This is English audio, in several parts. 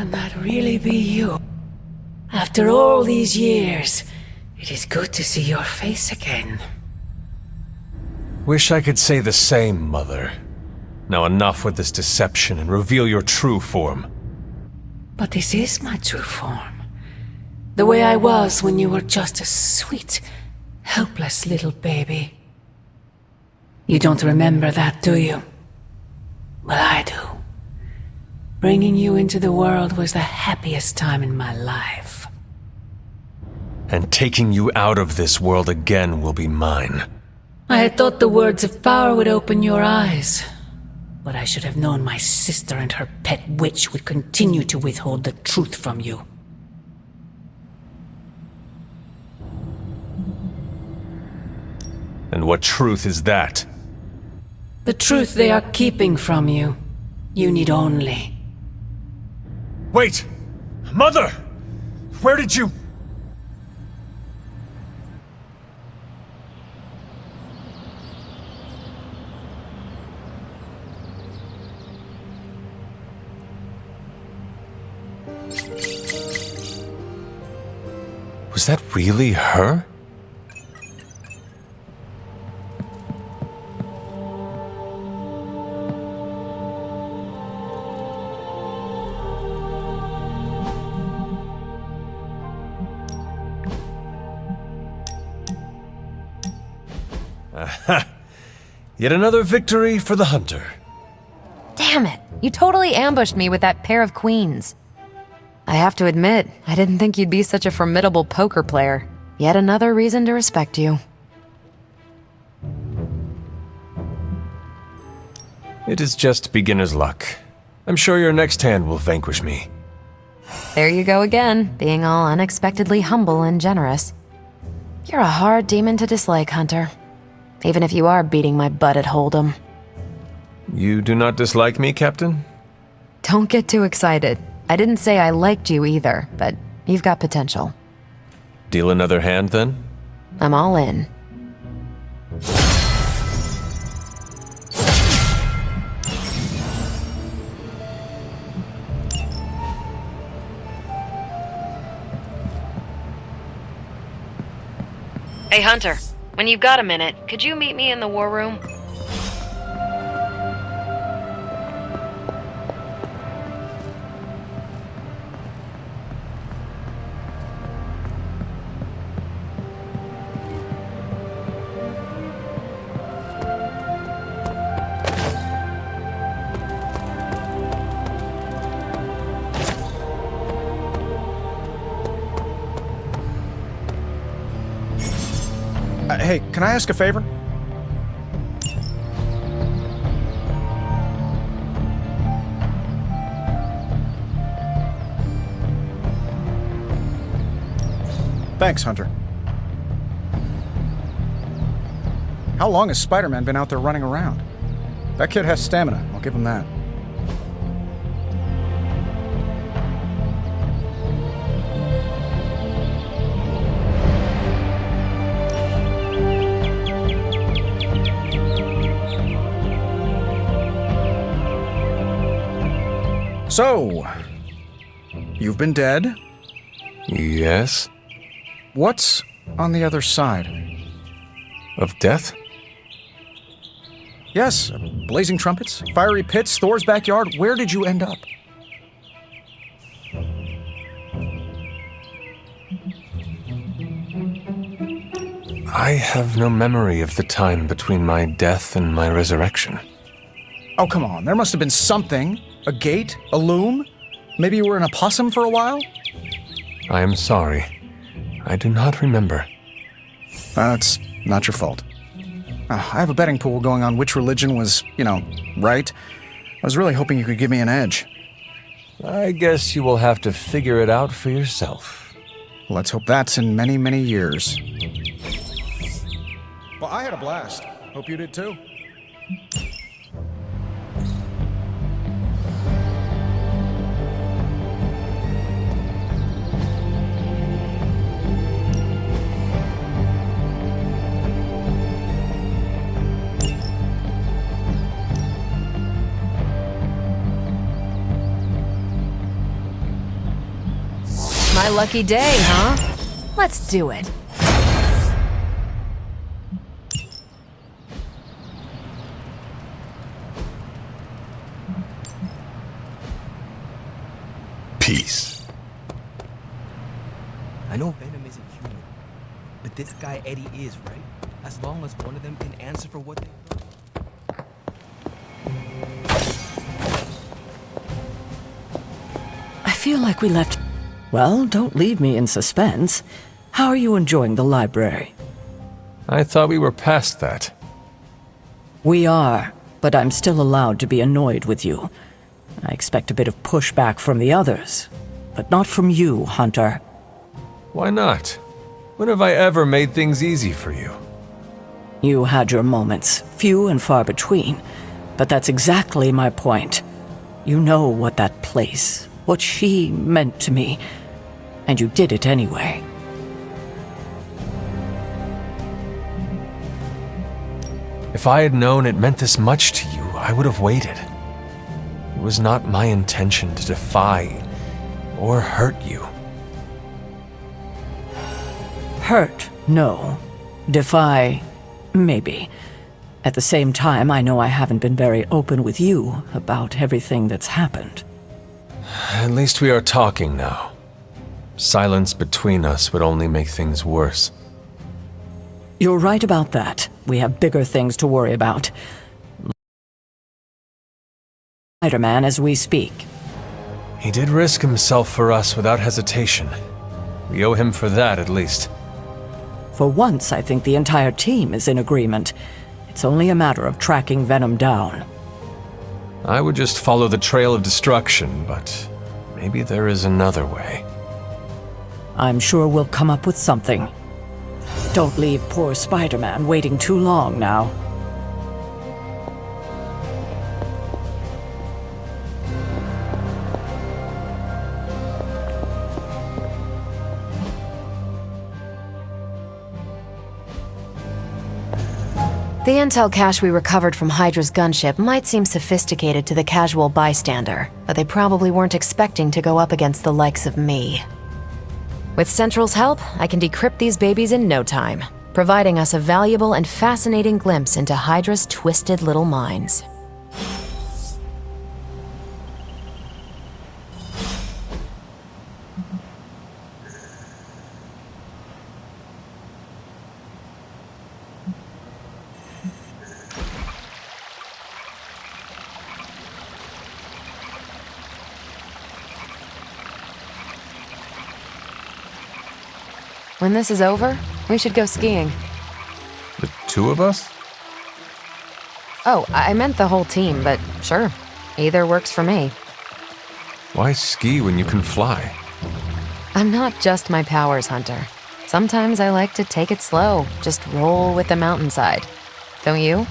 Can that really be you? After all these years, it is good to see your face again. Wish I could say the same, Mother. Now enough with this deception and reveal your true form. But this is my true form. The way I was when you were just a sweet, helpless little baby. You don't remember that, do you? Well, I do. Bringing you into the world was the happiest time in my life. And taking you out of this world again will be mine. I had thought the words of power would open your eyes. But I should have known my sister and her pet witch would continue to withhold the truth from you. And what truth is that? The truth they are keeping from you. You need only. Wait! Mother! Where did you... Was that really her? Aha! Yet another victory for the hunter. Damn it! You totally ambushed me with that pair of queens. I have to admit, I didn't think you'd be such a formidable poker player. Yet another reason to respect you. It is just beginner's luck. I'm sure your next hand will vanquish me. There you go again, being all unexpectedly humble and generous. You're a hard demon to dislike, Hunter. Even if you are beating my butt at Hold'em. You do not dislike me, Captain? Don't get too excited. I didn't say I liked you either, but you've got potential. Deal another hand, then? I'm all in. Hey, Hunter. When you've got a minute, could you meet me in the war room? Hey, can I ask a favor? Thanks, Hunter. How long has Spider-Man been out there running around? That kid has stamina, I'll give him that. So, you've been dead? Yes. What's on the other side? Of death? Yes, blazing trumpets, fiery pits, Thor's backyard. Where did you end up? I have no memory of the time between my death and my resurrection. Oh, come on. There must have been something. A gate? A loom? Maybe you were in a possum for a while? I am sorry. I do not remember. That's not your fault. I have a betting pool going on which religion was, right. I was really hoping you could give me an edge. I guess you will have to figure it out for yourself. Let's hope that's in many, many years. Well, I had a blast. Hope you did too. lucky day, huh? Let's do it. Peace. I know Venom isn't human, but this guy Eddie is, right? As long as one of them can answer for what they... I feel like we left... Well, don't leave me in suspense. How are you enjoying the library? I thought we were past that. We are, but I'm still allowed to be annoyed with you. I expect a bit of pushback from the others, but not from you, Hunter. Why not? When have I ever made things easy for you? You had your moments, few and far between, but that's exactly my point. You know what that place, what she meant to me, and you did it anyway. If I had known it meant this much to you, I would have waited. It was not my intention to defy or hurt you. Hurt, no. Defy, maybe. At the same time, I know I haven't been very open with you about everything that's happened. At least we are talking now. Silence between us would only make things worse. You're right about that. We have bigger things to worry about. Spider-Man as we speak. He did risk himself for us without hesitation. We owe him for that, at least. For once, I think the entire team is in agreement. It's only a matter of tracking Venom down. I would just follow the trail of destruction, but maybe there is another way. I'm sure we'll come up with something. Don't leave poor Spider-Man waiting too long now. The intel cache we recovered from Hydra's gunship might seem sophisticated to the casual bystander, but they probably weren't expecting to go up against the likes of me. With Central's help, I can decrypt these babies in no time, providing us a valuable and fascinating glimpse into Hydra's twisted little minds. When this is over, we should go skiing. The two of us? Oh, I meant the whole team, but sure. Either works for me. Why ski when you can fly? I'm not just my powers, Hunter. Sometimes I like to take it slow, just roll with the mountainside. Don't you?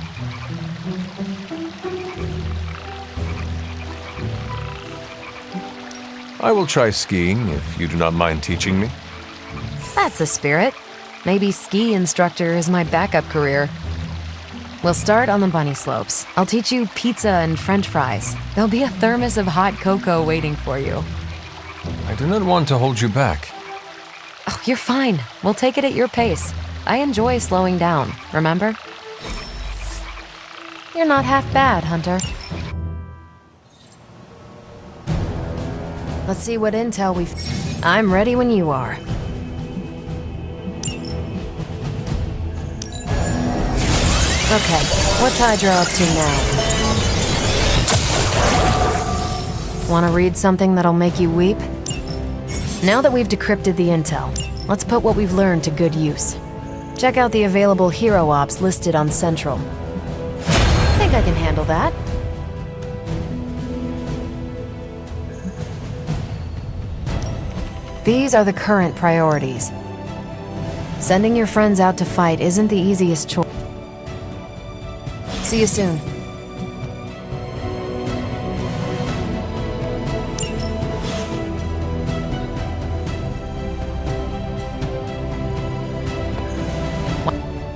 I will try skiing if you do not mind teaching me. That's the spirit. Maybe ski instructor is my backup career. We'll start on the bunny slopes. I'll teach you pizza and french fries. There'll be a thermos of hot cocoa waiting for you. I do not want to hold you back. Oh, you're fine. We'll take it at your pace. I enjoy slowing down, remember? You're not half bad, Hunter. Let's see what intel we've... I'm ready when you are. Okay, what's Hydra up to now? Want to read something that'll make you weep? Now that we've decrypted the intel, let's put what we've learned to good use. Check out the available hero ops listed on Central. I think I can handle that. These are the current priorities. Sending your friends out to fight isn't the easiest choice. See you soon.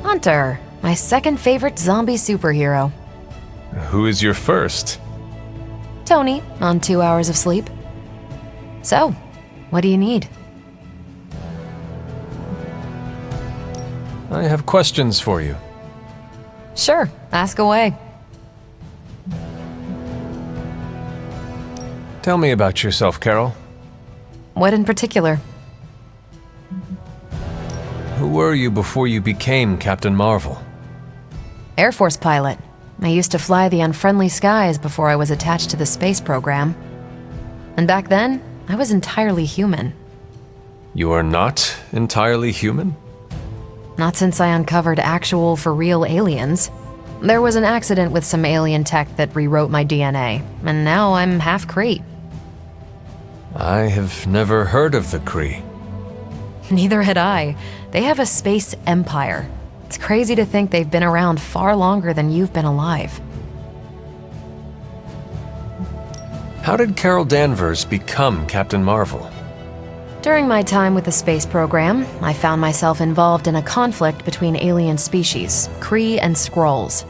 Hunter, my second favorite zombie superhero. Who is your first? Tony, on 2 hours of sleep. So, what do you need? I have questions for you. Sure, ask away. Tell me about yourself, Carol. What in particular? Who were you before you became Captain Marvel? Air Force pilot. I used to fly the unfriendly skies before I was attached to the space program. And back then, I was entirely human. You are not entirely human? Not since I uncovered actual, for real aliens. There was an accident with some alien tech that rewrote my DNA, and now I'm half Kree. I have never heard of the Kree. Neither had I. They have a space empire. It's crazy to think they've been around far longer than you've been alive. How did Carol Danvers become Captain Marvel? During my time with the space program, I found myself involved in a conflict between alien species, Kree and Skrulls.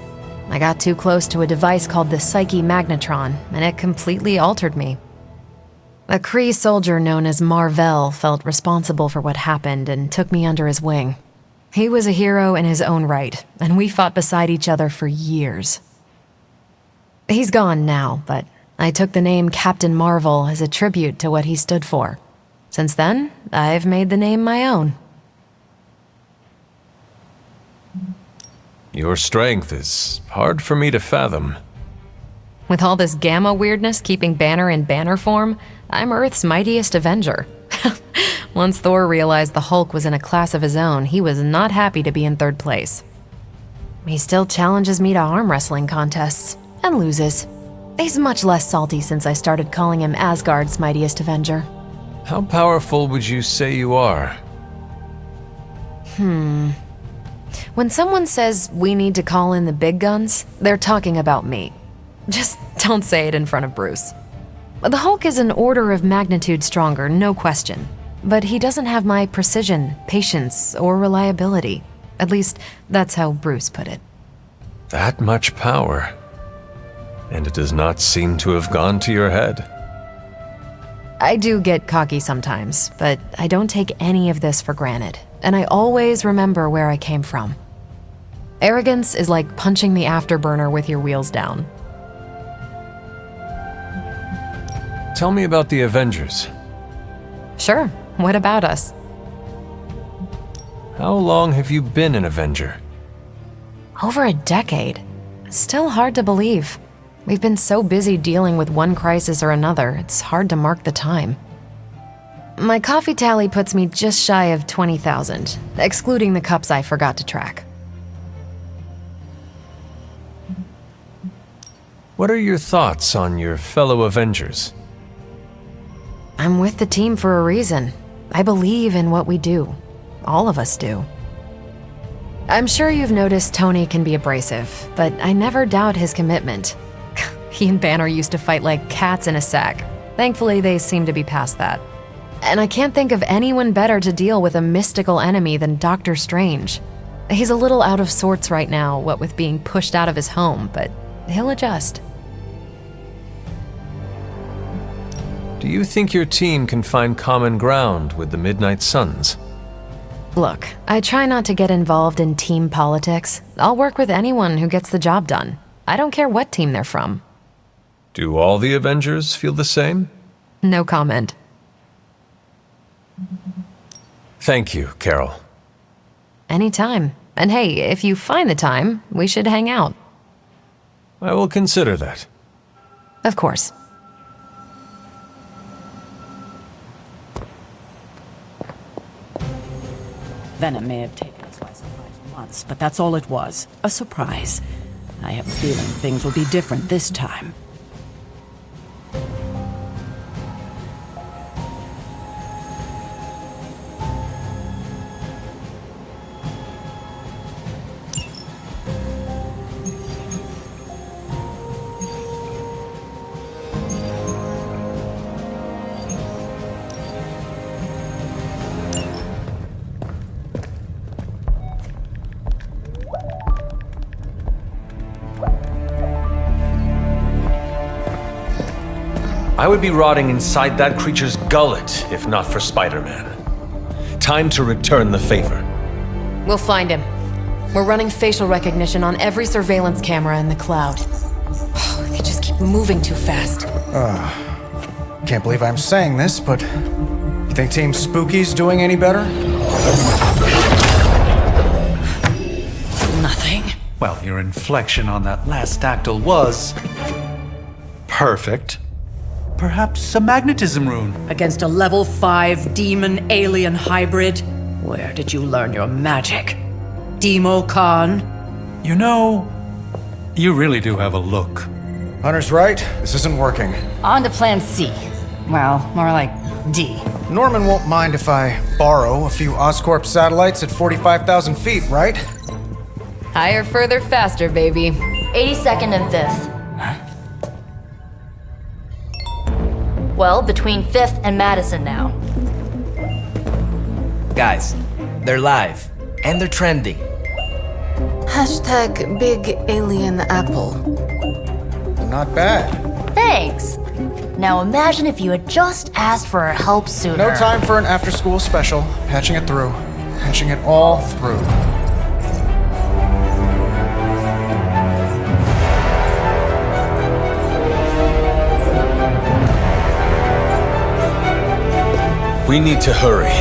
I got too close to a device called the Psyche Magnetron, and it completely altered me. A Kree soldier known as Mar-Vell felt responsible for what happened and took me under his wing. He was a hero in his own right, and we fought beside each other for years. He's gone now, but I took the name Captain Marvel as a tribute to what he stood for. Since then, I've made the name my own. Your strength is hard for me to fathom. With all this gamma weirdness keeping Banner in banner form, I'm Earth's mightiest Avenger. Once Thor realized the Hulk was in a class of his own, he was not happy to be in third place. He still challenges me to arm wrestling contests, and loses. He's much less salty since I started calling him Asgard's mightiest Avenger. How powerful would you say you are? When someone says we need to call in the big guns, they're talking about me. Just don't say it in front of Bruce. The Hulk is an order of magnitude stronger, no question. But he doesn't have my precision, patience, or reliability. At least, that's how Bruce put it. That much power. And it does not seem to have gone to your head. I do get cocky sometimes, but I don't take any of this for granted, and I always remember where I came from. Arrogance is like punching the afterburner with your wheels down. Tell me about the Avengers. Sure, what about us? How long have you been an Avenger? Over a decade. Still hard to believe. We've been so busy dealing with one crisis or another, it's hard to mark the time. My coffee tally puts me just shy of 20,000, excluding the cups I forgot to track. What are your thoughts on your fellow Avengers? I'm with the team for a reason. I believe in what we do. All of us do. I'm sure you've noticed Tony can be abrasive, but I never doubt his commitment. He and Banner used to fight like cats in a sack. Thankfully, they seem to be past that. And I can't think of anyone better to deal with a mystical enemy than Doctor Strange. He's a little out of sorts right now, what with being pushed out of his home, but he'll adjust. Do you think your team can find common ground with the Midnight Suns? Look, I try not to get involved in team politics. I'll work with anyone who gets the job done. I don't care what team they're from. Do all the Avengers feel the same? No comment. Thank you, Carol. Anytime. And hey, if you find the time, we should hang out. I will consider that. Of course. Venom may have taken us by surprise once, but that's all it was. A surprise. I have a feeling things will be different this time. I would be rotting inside that creature's gullet if not for Spider-Man. Time to return the favor. We'll find him. We're running facial recognition on every surveillance camera in the cloud. They just keep moving too fast. Can't believe I'm saying this, but you think Team Spooky's doing any better? Nothing. Well, your inflection on that last dactyl was perfect. Perhaps a magnetism rune. Against a level 5 demon alien hybrid? Where did you learn your magic? Demo Khan? You know, you really do have a look. Hunter's right. This isn't working. On to plan C. Well, more like D. Norman won't mind if I borrow a few Oscorp satellites at 45,000 feet, right? Higher, further, faster, baby. 82nd and 5th. Well, between 5th and Madison now. Guys, they're live. And they're trending. Hashtag Big Alien Apple. Not bad. Thanks. Now imagine if you had just asked for our help sooner. No time for an after-school special. Patching it through. Patching it all through. We need to hurry.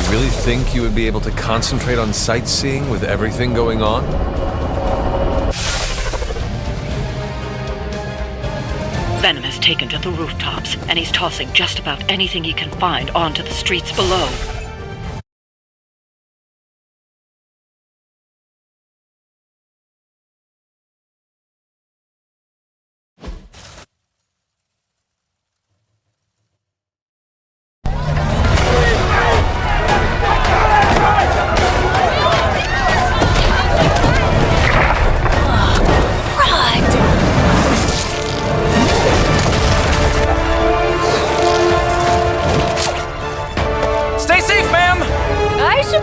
Really think you would be able to concentrate on sightseeing with everything going on? Venom has taken to the rooftops, and he's tossing just about anything he can find onto the streets below.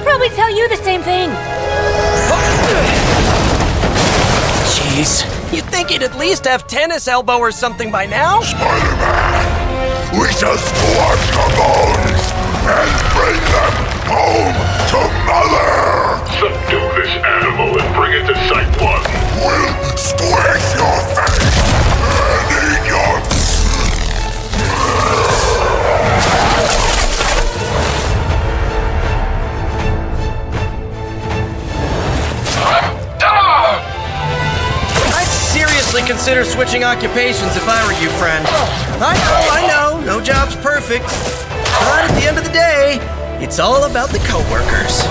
Probably tell you the same thing. Jeez, you'd think he'd at least have tennis elbow or something by now. Spider-Man, we shall squash the bones and bring them home to Mother! Subdue this animal and bring it to Site 1. We'll squish your face and eat your... Consider switching occupations if I were you, friend. I know, no job's perfect. But at the end of the day, it's all about the coworkers.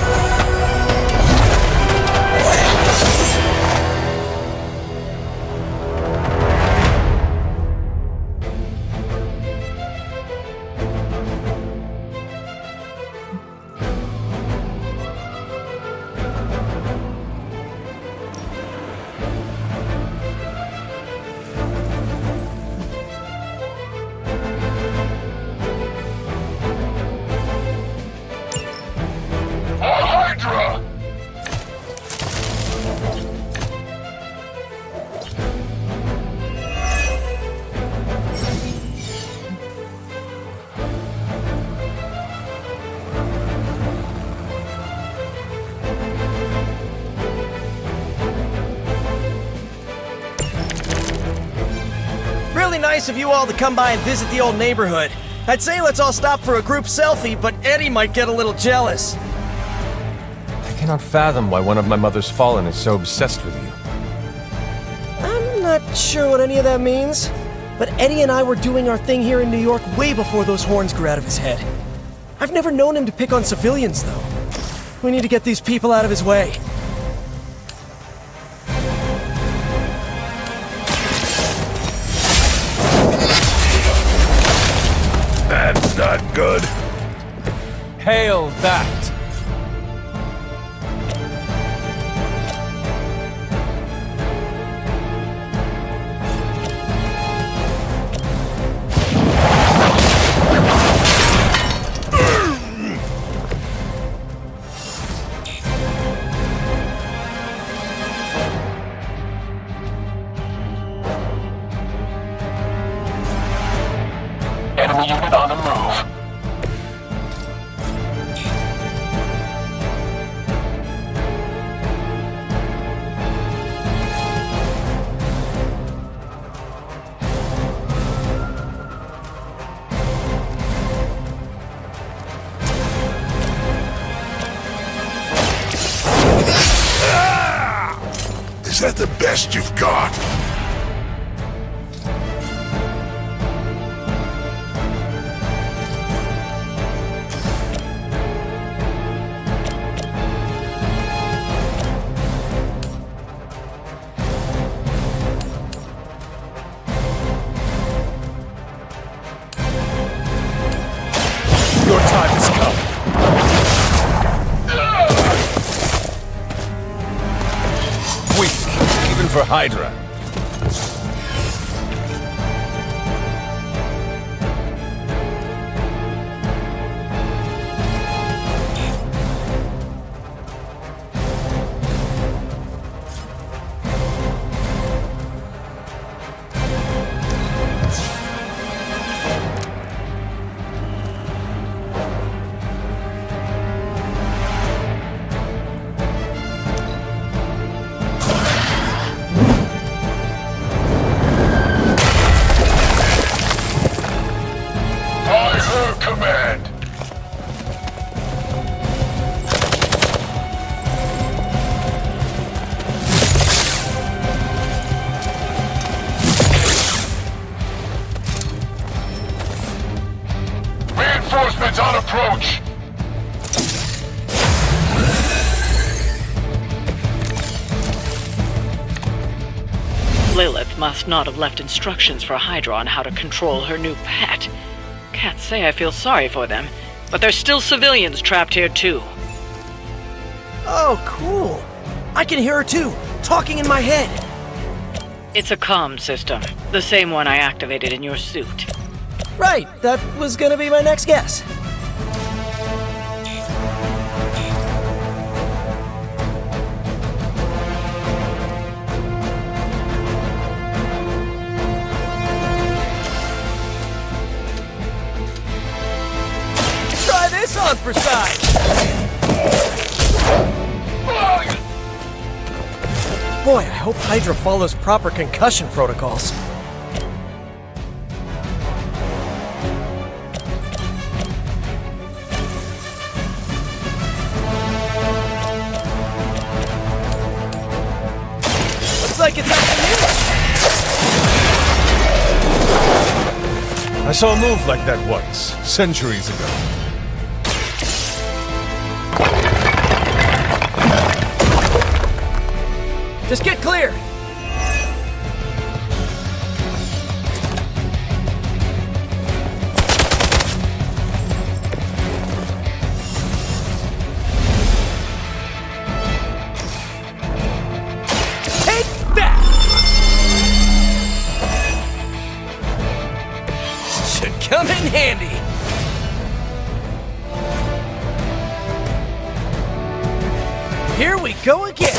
Hydra! Really nice of you all to come by and visit the old neighborhood. I'd say let's all stop for a group selfie, but Eddie might get a little jealous. I cannot fathom why one of my mother's fallen is so obsessed with you. I'm not sure what any of that means, but Eddie and I were doing our thing here in New York way before those horns grew out of his head. I've never known him to pick on civilians, though. We need to get these people out of his way. that good? Hail that! Enemy unit on the move. Is that the best you've got? Your time has come. Weak, even for Hydra. By her command. Reinforcements on approach. Lilith must not have left instructions for Hydra on how to control her new pet. Can't say I feel sorry for them, but there's still civilians trapped here too. Oh, cool. I can hear her too, talking in my head. It's a comm system, the same one I activated in your suit. Right, that was gonna be my next guess. Try this on for size. Boy, I hope Hydra follows proper concussion protocols. Looks like it's afternoon. I saw a move like that once, centuries ago. Just get clear. Take that! Should come in handy. Here we go again.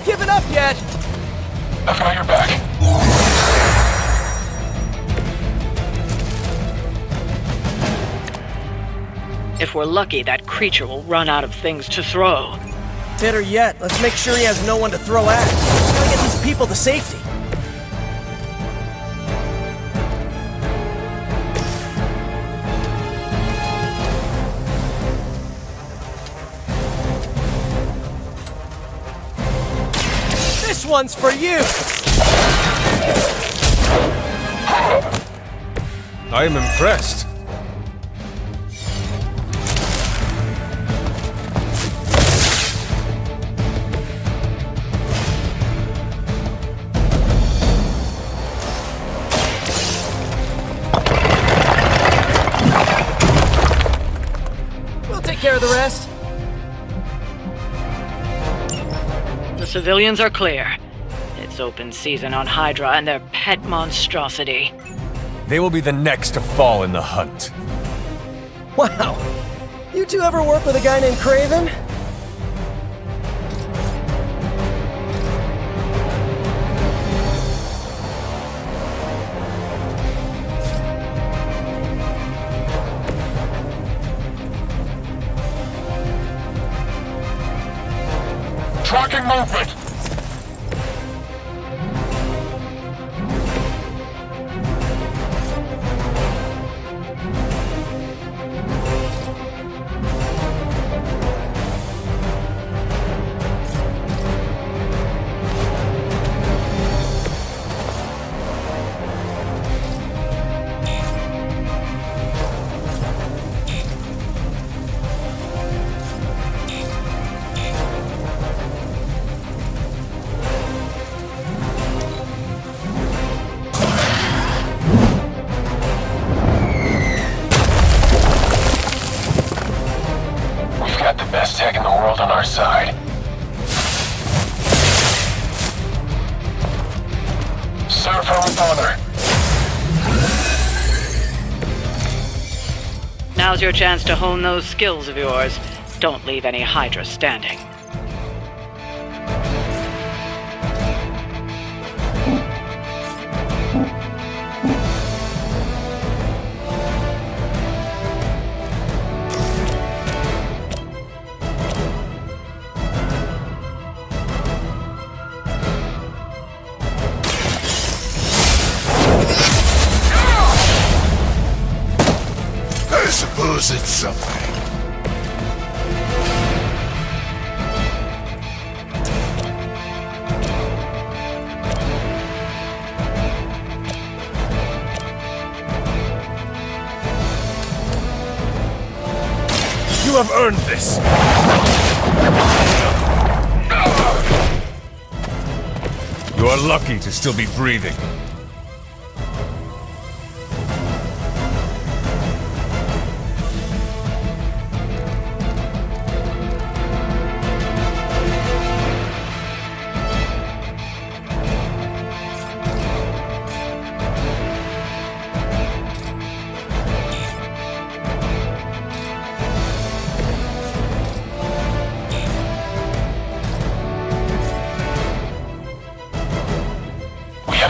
given up yet! I've got your back. If we're lucky, that creature will run out of things to throw. Better yet, let's make sure he has no one to throw at. Gotta get these people to safety. This one's for you! I am impressed. We'll take care of the rest. The civilians are clear. It's open season on Hydra and their pet monstrosity. They will be the next to fall in the hunt. Wow. You two ever work with a guy named Craven? Tracking movement! Got the best tech in the world on our side. Serve her with honor. Now's your chance to hone those skills of yours. Don't leave any Hydra standing. I suppose it's something. You have earned this. You are lucky to still be breathing.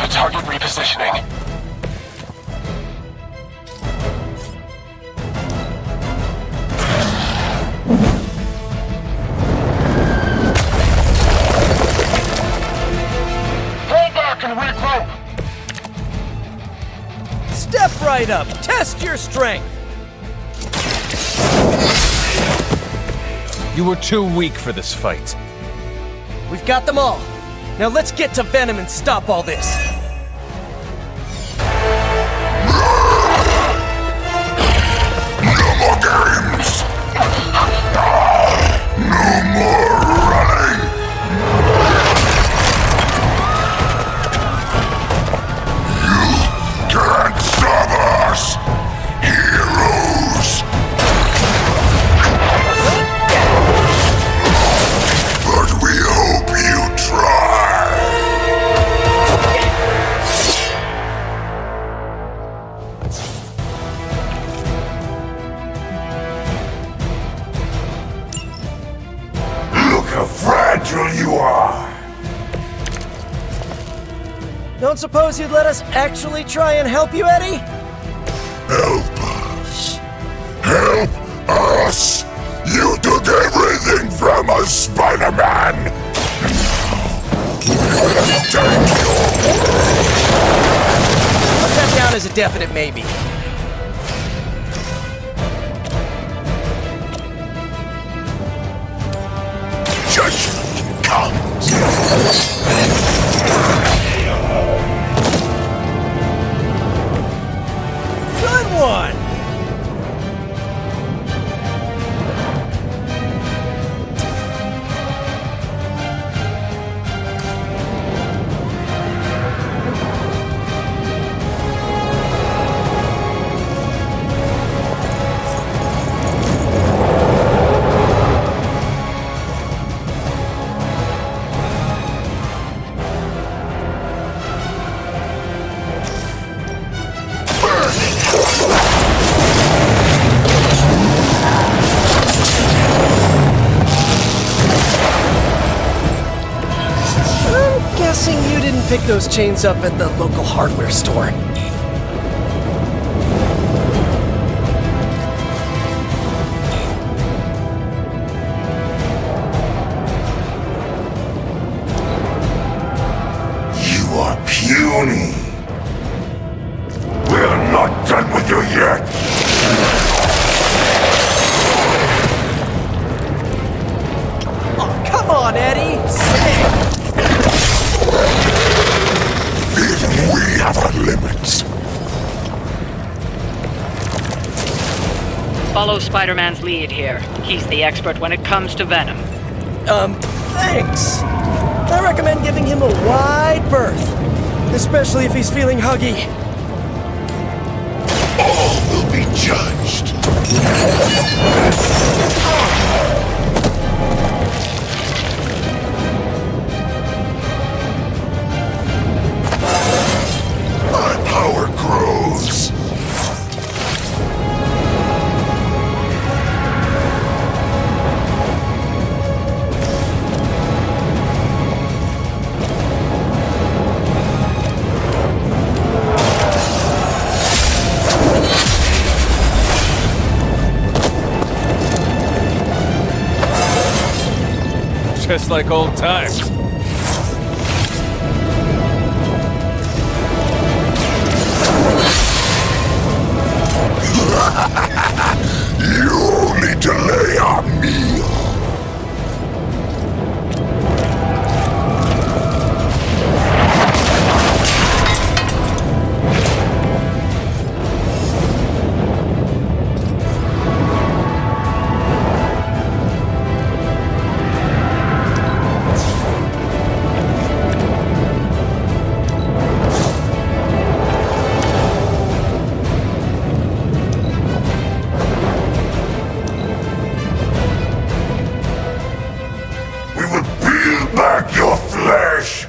Target repositioning. Pull back and regroup! Step right up. Test your strength. You were too weak for this fight. We've got them all. Now let's get to Venom and stop all this. No more games! No more running! You can't stop us! Heroes! But we hope you try! Don't suppose you'd let us actually try and help you, Eddie? Help us. Help us! You took everything from us, Spider-Man! And now, we're gonna take your world! Put that down as a definite maybe. Judgment comes! Good one! Pick those chains up at the local hardware store. You are puny. We're not done with you yet. Oh, come on, Eddie! Sick! We have our limits. Follow Spider-Man's lead here. He's the expert when it comes to Venom. Thanks. I recommend giving him a wide berth, especially if he's feeling huggy. All will be judged. My power grows. Just like old times. You only delay our meal. Back your flesh!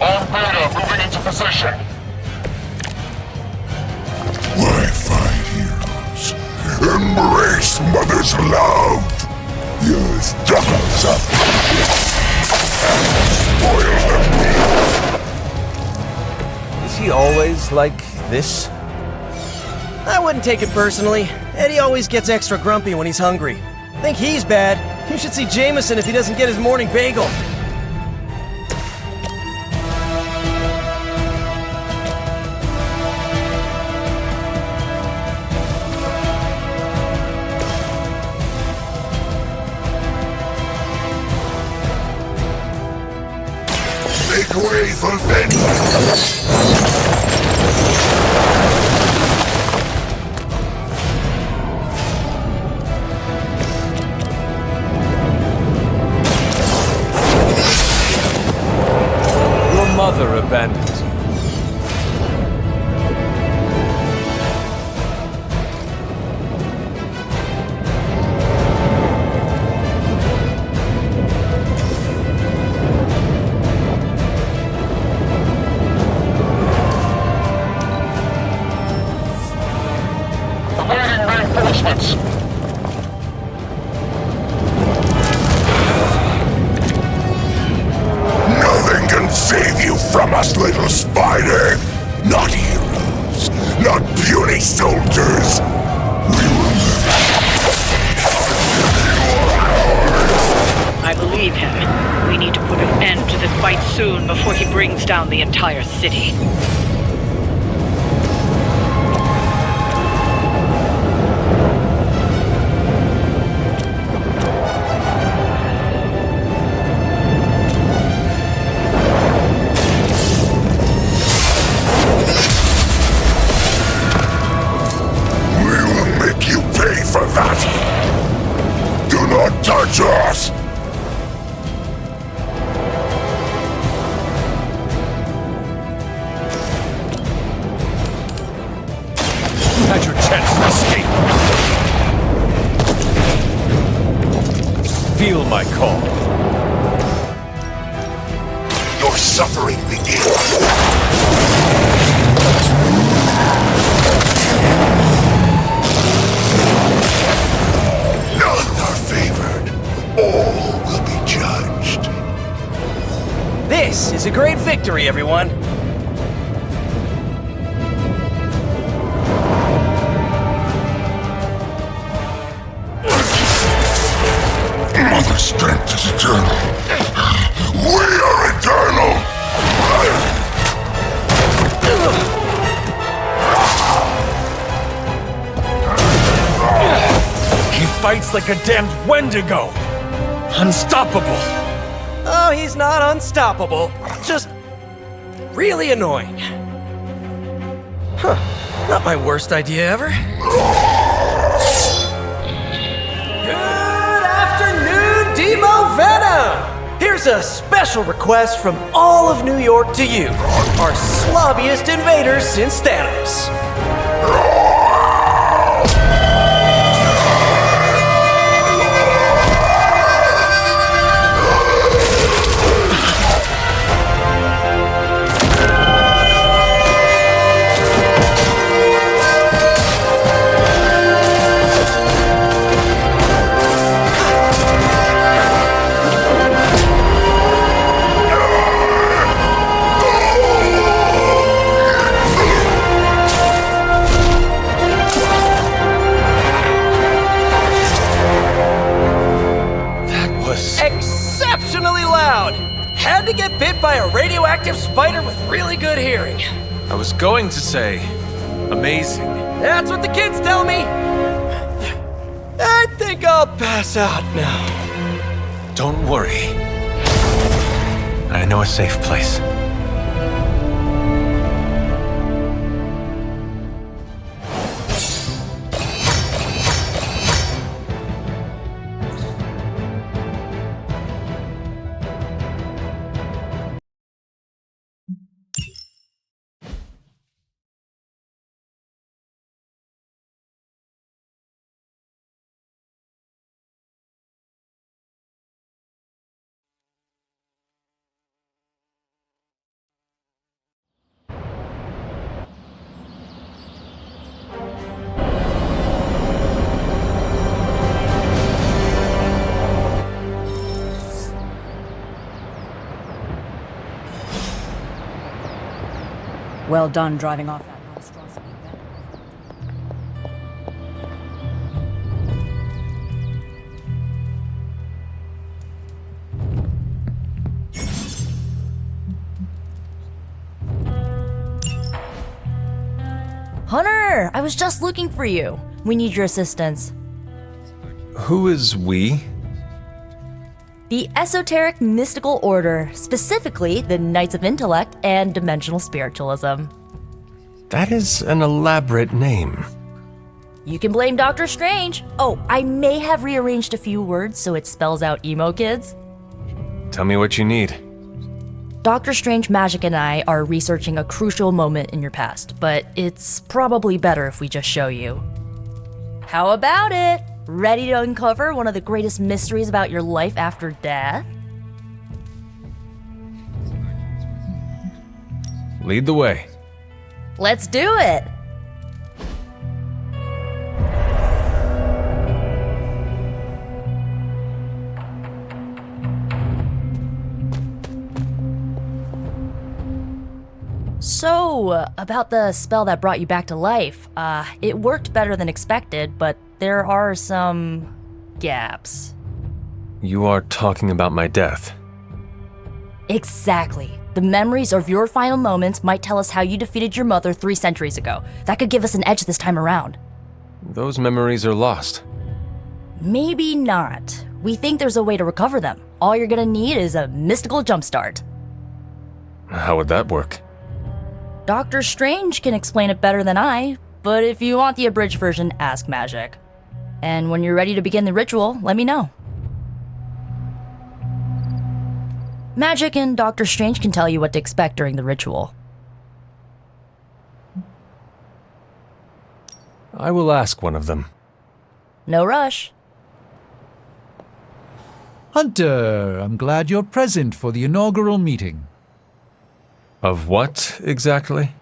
All Beta moving into position. Wi-Fi heroes, embrace Mother's love! You stuck us up and spoil them. Is he always like this? I wouldn't take it personally. Eddie always gets extra grumpy when he's hungry. Think he's bad? You should see Jameson if he doesn't get his morning bagel. Make way for vengeance! Your mother abandoned you. from us, little spider! Not heroes, not puny soldiers! I believe him. We need to put an end to this fight soon before he brings down the entire city. Touch us! You had your chance to escape. Feel my call. Your suffering begins. All will be judged. This is a great victory, everyone. Mother strength is eternal. We are eternal! He fights like a damned Wendigo! Unstoppable! Oh, he's not unstoppable. Just really annoying. Huh. Not my worst idea ever. Good afternoon, Demo Venom! Here's a special request from all of New York to you, our slobbiest invaders since Thanos. Exceptionally loud! Had to get bit by a radioactive spider with really good hearing. I was going to say, amazing. That's what the kids tell me. I think I'll pass out now. Don't worry. I know a safe place. Well done driving off that monstrosity. Hunter, I was just looking for you. We need your assistance. Who is we? The Esoteric Mystical Order, specifically the Knights of Intellect and Dimensional Spiritualism. That is an elaborate name. You can blame Doctor Strange. Oh, I may have rearranged a few words so it spells out emo kids. Tell me what you need. Doctor Strange Magic and I are researching a crucial moment in your past, but it's probably better if we just show you. How about it? Ready to uncover one of the greatest mysteries about your life after death? Lead the way. Let's do it! So, about the spell that brought you back to life, it worked better than expected, but there are some gaps. You are talking about my death. Exactly. The memories of your final moments might tell us how you defeated your mother 3 centuries ago. That could give us an edge this time around. Those memories are lost. Maybe not. We think there's a way to recover them. All you're gonna need is a mystical jumpstart. How would that work? Doctor Strange can explain it better than I, but if you want the abridged version, ask Magic. And when you're ready to begin the ritual, let me know. Magic and Doctor Strange can tell you what to expect during the ritual. I will ask one of them. No rush. Hunter, I'm glad you're present for the inaugural meeting. Of what, exactly?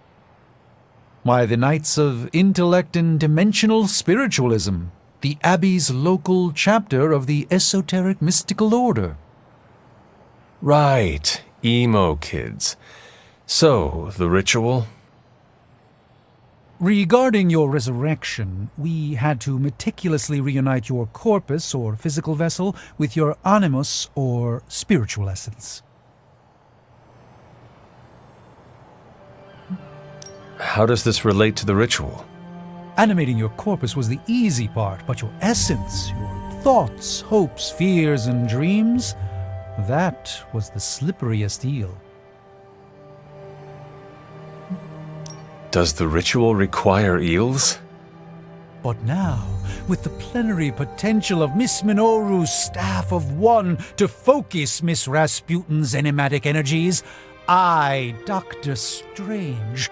Why, the Knights of Intellect and Dimensional Spiritualism, the Abbey's local chapter of the Esoteric Mystical Order. Right, emo kids. So, the ritual? Regarding your resurrection, we had to meticulously reunite your corpus, or physical vessel, with your animus, or spiritual essence. How does this relate to the ritual? Animating your corpus was the easy part, but your essence, your thoughts, hopes, fears, and dreams, that was the slipperiest eel. Does the ritual require eels? But now, with the plenary potential of Miss Minoru's Staff of One to focus Miss Rasputin's enigmatic energies, I, Doctor Strange,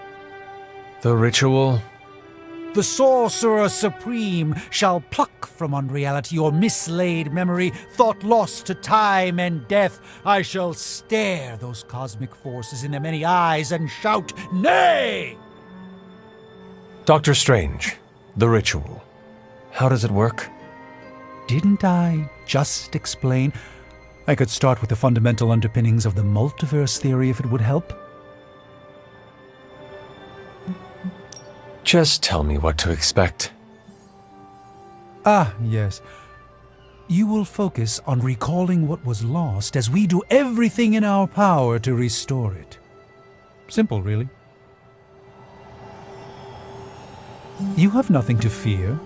the ritual? the Sorcerer Supreme, shall pluck from unreality your mislaid memory, thought lost to time and death. I shall stare those cosmic forces in their many eyes and shout, nay! Doctor Strange, the ritual. How does it work? Didn't I just explain? I could start with the fundamental underpinnings of the multiverse theory if it would help. Just tell me what to expect. Ah, yes. You will focus on recalling what was lost as we do everything in our power to restore it. Simple, really. You have nothing to fear.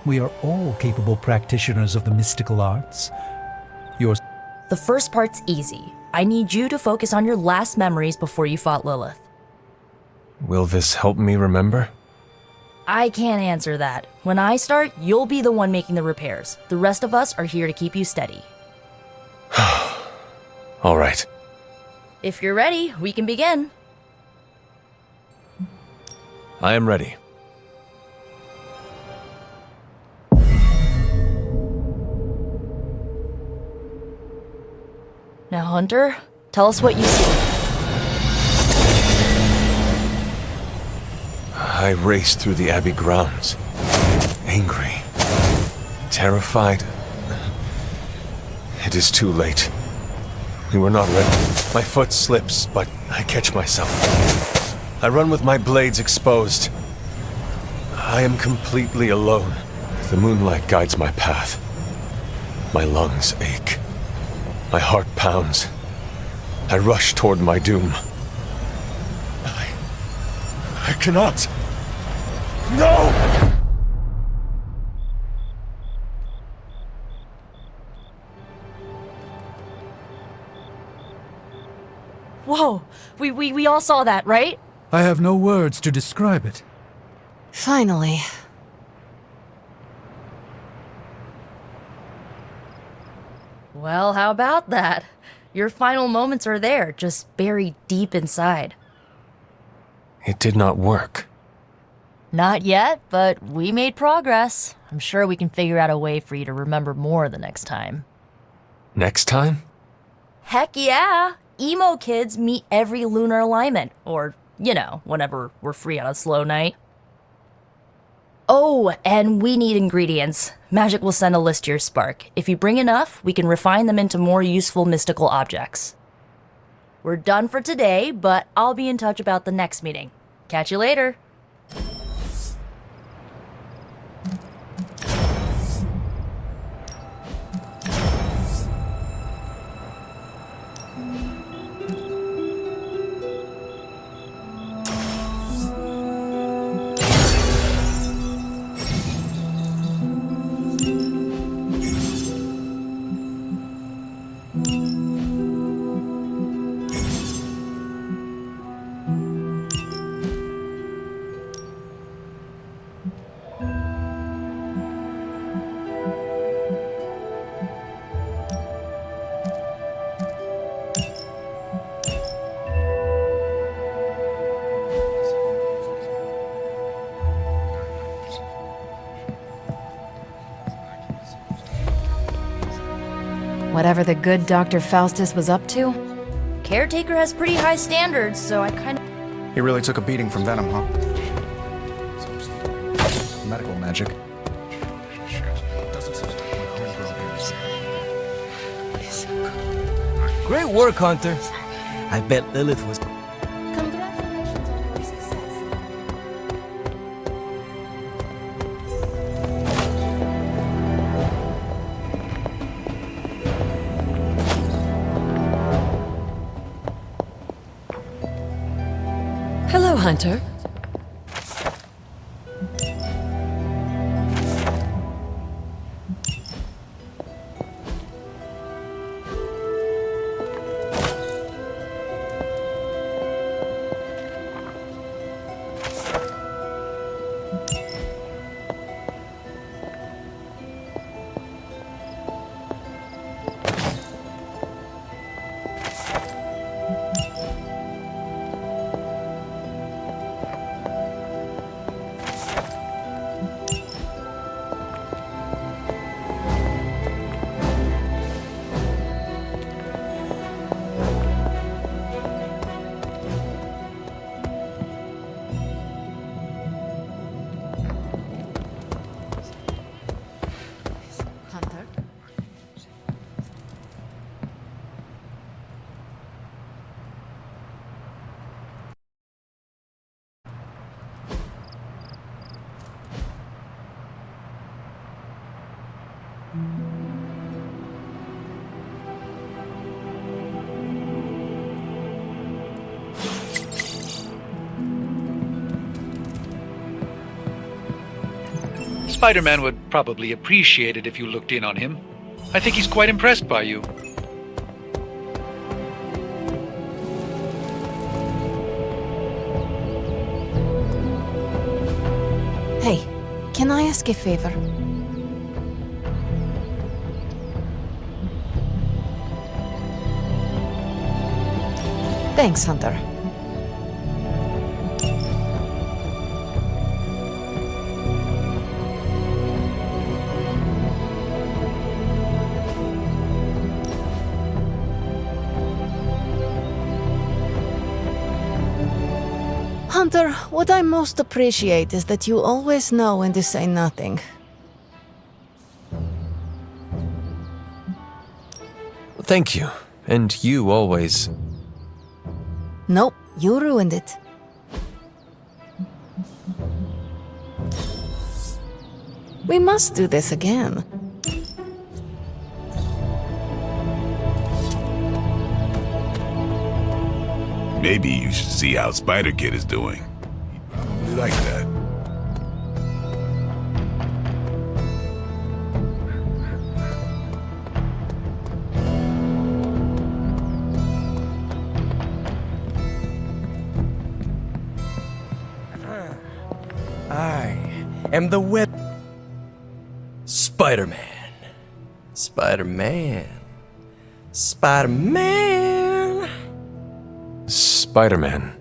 We are all capable practitioners of the mystical arts. The first part's easy. I need you to focus on your last memories before you fought Lilith. Will this help me remember? I can't answer that. When I start, you'll be the one making the repairs. The rest of us are here to keep you steady. All right. If you're ready, we can begin. I am ready. Now, Hunter, tell us what you see. I raced through the Abbey grounds, angry, terrified. It is too late. We were not ready. My foot slips, but I catch myself. I run with my blades exposed. I am completely alone. The moonlight guides my path. My lungs ache. My heart pounds. I rush toward my doom. I cannot. No! Whoa! We all saw that, right? I have no words to describe it. Finally. Well, how about that? Your final moments are there, just buried deep inside. It did not work. Not yet, but we made progress. I'm sure we can figure out a way for you to remember more the next time. Next time? Heck yeah! Emo kids meet every lunar alignment, or, you know, whenever we're free on a slow night. Oh, and we need ingredients. Magic will send a list to your spark. If you bring enough, we can refine them into more useful mystical objects. We're done for today, but I'll be in touch about the next meeting. Catch you later. Whatever the good Dr. Faustus was up to? Caretaker has pretty high standards, so I kind of... He really took a beating from Venom, huh? Medical magic. Great work, Hunter. I bet Lilith was... Congratulations on your success. Hello, Hunter. Spider-Man would probably appreciate it if you looked in on him. I think he's quite impressed by you. Hey, can I ask a favor? Thanks, Hunter. Hunter, what I most appreciate is that you always know when to say nothing. Thank you. And you always... Nope, you ruined it. We must do this again. Maybe you should see how Spider-Kid is doing. He'd probably like that. I am the web... Spider-Man. Spider-Man. Spider-Man. Spider-Man.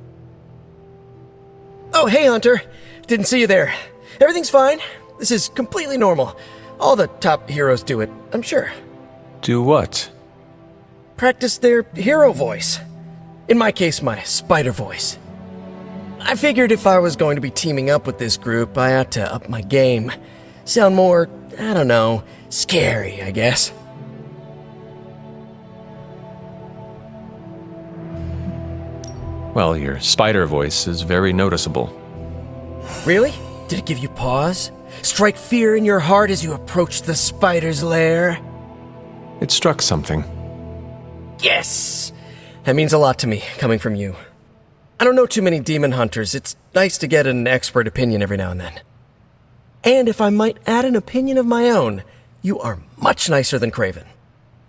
Oh, hey, Hunter. Didn't see you there. Everything's fine. This is completely normal. All the top heroes do it, I'm sure. Do what? Practice their hero voice. In my case, my spider voice. I figured if I was going to be teaming up with this group, I ought to up my game. Sound more, I don't know, scary, I guess. Well, your spider voice is very noticeable. Really? Did it give you pause? Strike fear in your heart as you approach the spider's lair? It struck something. Yes! That means a lot to me, coming from you. I don't know too many demon hunters. It's nice to get an expert opinion every now and then. And if I might add an opinion of my own, you are much nicer than Craven.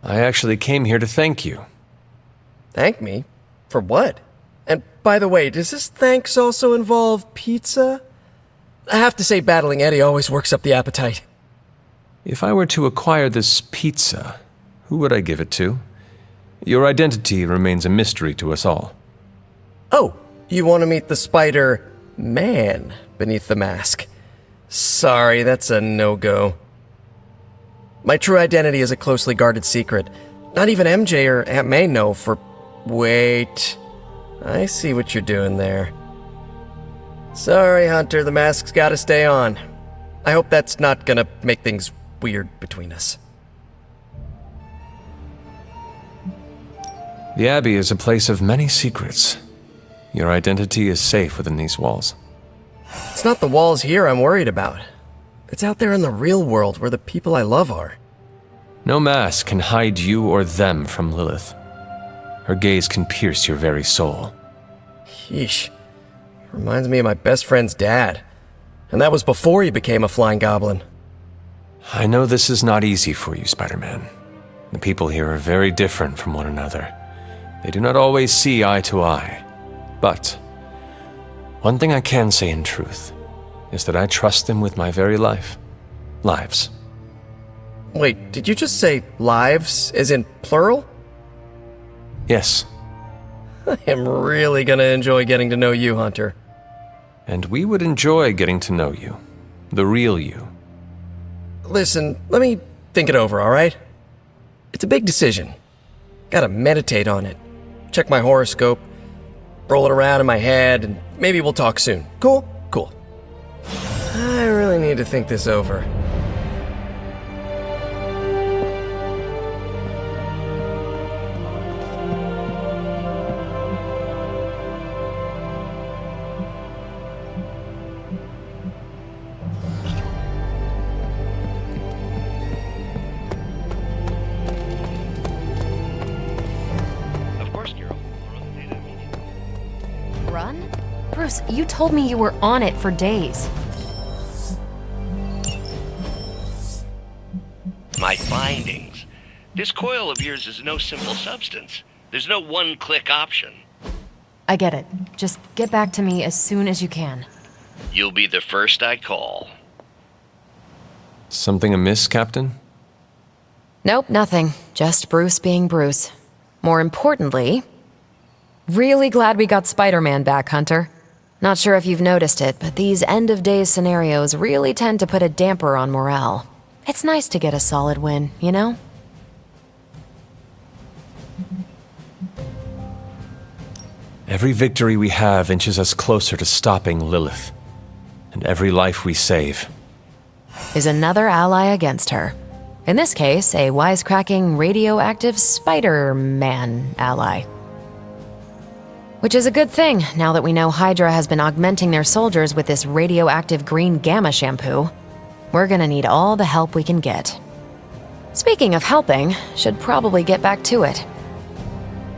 I actually came here to thank you. Thank me? For what? And by the way, does this thanks also involve pizza? I have to say battling Eddie always works up the appetite. If I were to acquire this pizza, who would I give it to? Your identity remains a mystery to us all. Oh, you want to meet the Spider-Man beneath the mask. Sorry, that's a no-go. My true identity is a closely guarded secret. Not even MJ or Aunt May know for... Wait. I see what you're doing there. Sorry, Hunter, the mask's gotta stay on. I hope that's not gonna make things weird between us. The Abbey is a place of many secrets. Your identity is safe within these walls. It's not the walls here I'm worried about. It's out there in the real world where the people I love are. No mask can hide you or them from Lilith. Her gaze can pierce your very soul. Yeesh. Reminds me of my best friend's dad. And that was before he became a flying goblin. I know this is not easy for you, Spider-Man. The people here are very different from one another. They do not always see eye to eye. But one thing I can say in truth is that I trust them with my very life. Lives. Wait, did you just say lives, as in plural? Yes. I am really gonna enjoy getting to know you, Hunter. And we would enjoy getting to know you. The real you. Listen, let me think it over, alright? It's a big decision. Gotta meditate on it. Check my horoscope. Roll it around in my head, and maybe we'll talk soon. Cool? Cool. I really need to think this over. Run? Bruce, you told me you were on it for days. My findings. This coil of yours is no simple substance. There's no one-click option. I get it. Just get back to me as soon as you can. You'll be the first I call. Something amiss, Captain? Nope, nothing. Just Bruce being Bruce. More importantly, really glad we got Spider-Man back, Hunter. Not sure if you've noticed it, but these end-of-days scenarios really tend to put a damper on morale. It's nice to get a solid win, you know? Every victory we have inches us closer to stopping Lilith. And every life we save is another ally against her. In this case, a wisecracking, radioactive Spider-Man ally. Which is a good thing, now that we know Hydra has been augmenting their soldiers with this radioactive green gamma shampoo. We're gonna need all the help we can get. Speaking of helping, should probably get back to it.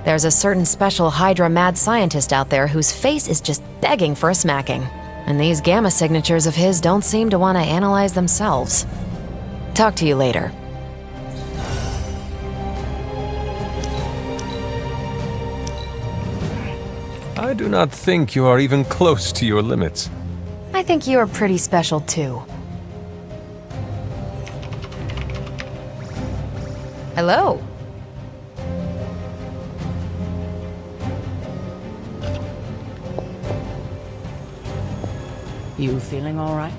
There's a certain special Hydra mad scientist out there whose face is just begging for a smacking. And these gamma signatures of his don't seem to want to analyze themselves. Talk to you later. I do not think you are even close to your limits. I think you are pretty special too. Hello. You feeling all right?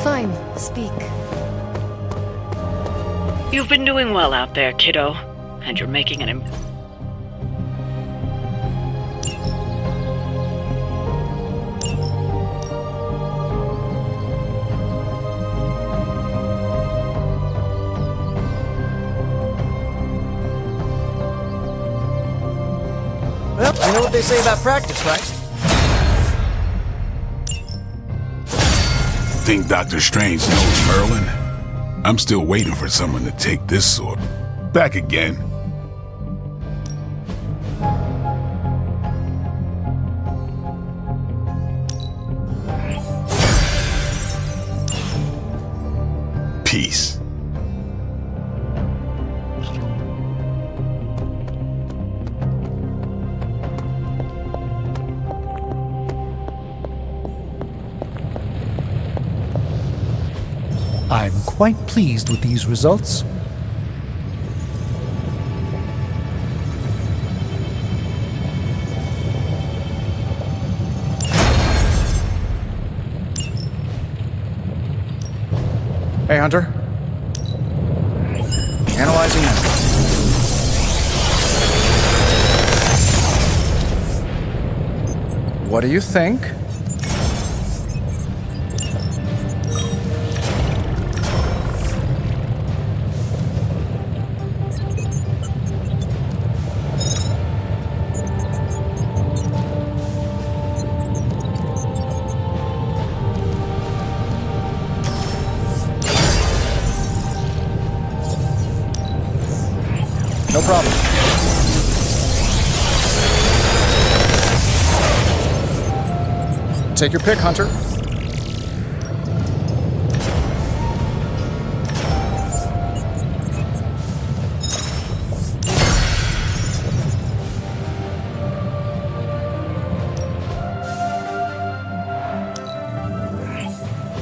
Fine, speak. You've been doing well out there, kiddo. And you're making an Well, you know what they say about practice, right? Think Doctor Strange knows Merlin? I'm still waiting for someone to take this sword. Back again. Peace. I'm quite pleased with these results. Hey, Hunter. Analyzing now. What do you think? No problem. Take your pick, Hunter.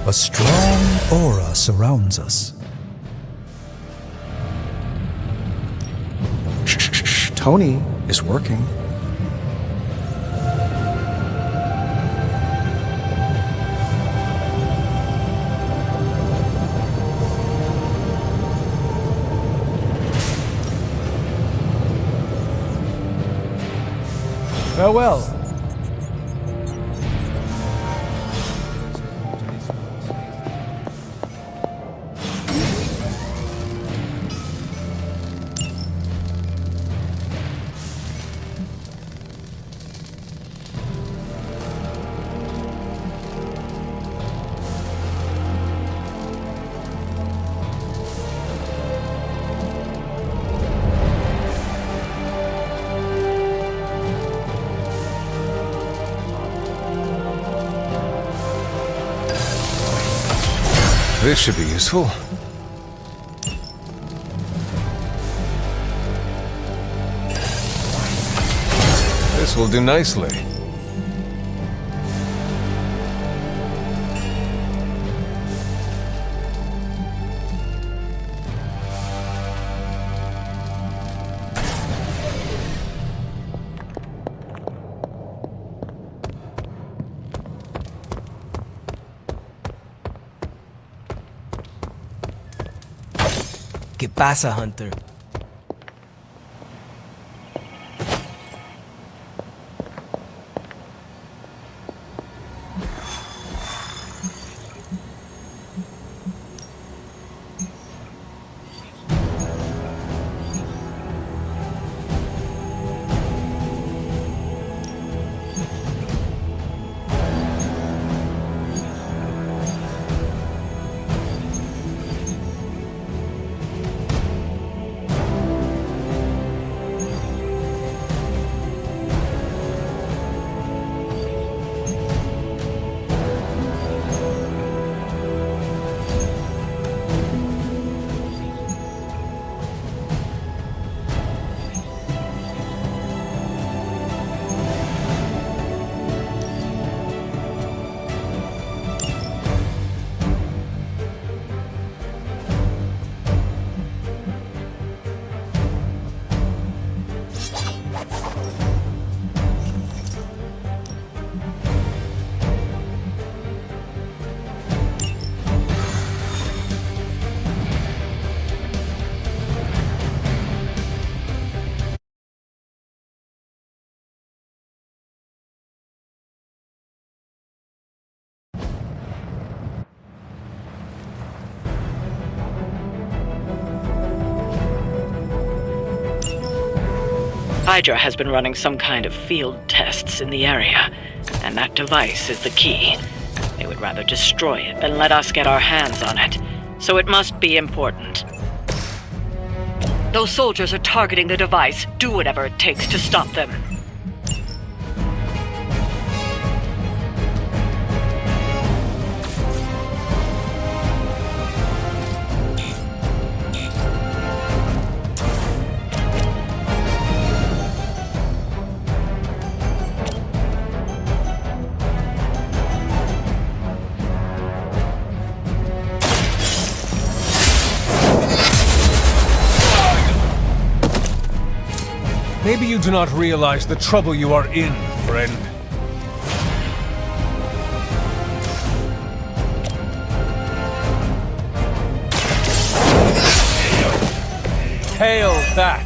A strong aura surrounds us. Tony is working. Farewell. This should be useful. This will do nicely. ¿Qué pasa, Hunter? Hydra has been running some kind of field tests in the area, and that device is the key. They would rather destroy it than let us get our hands on it, so it must be important. Those soldiers are targeting the device. Do whatever it takes to stop them. Maybe you do not realize the trouble you are in, friend. Hail that!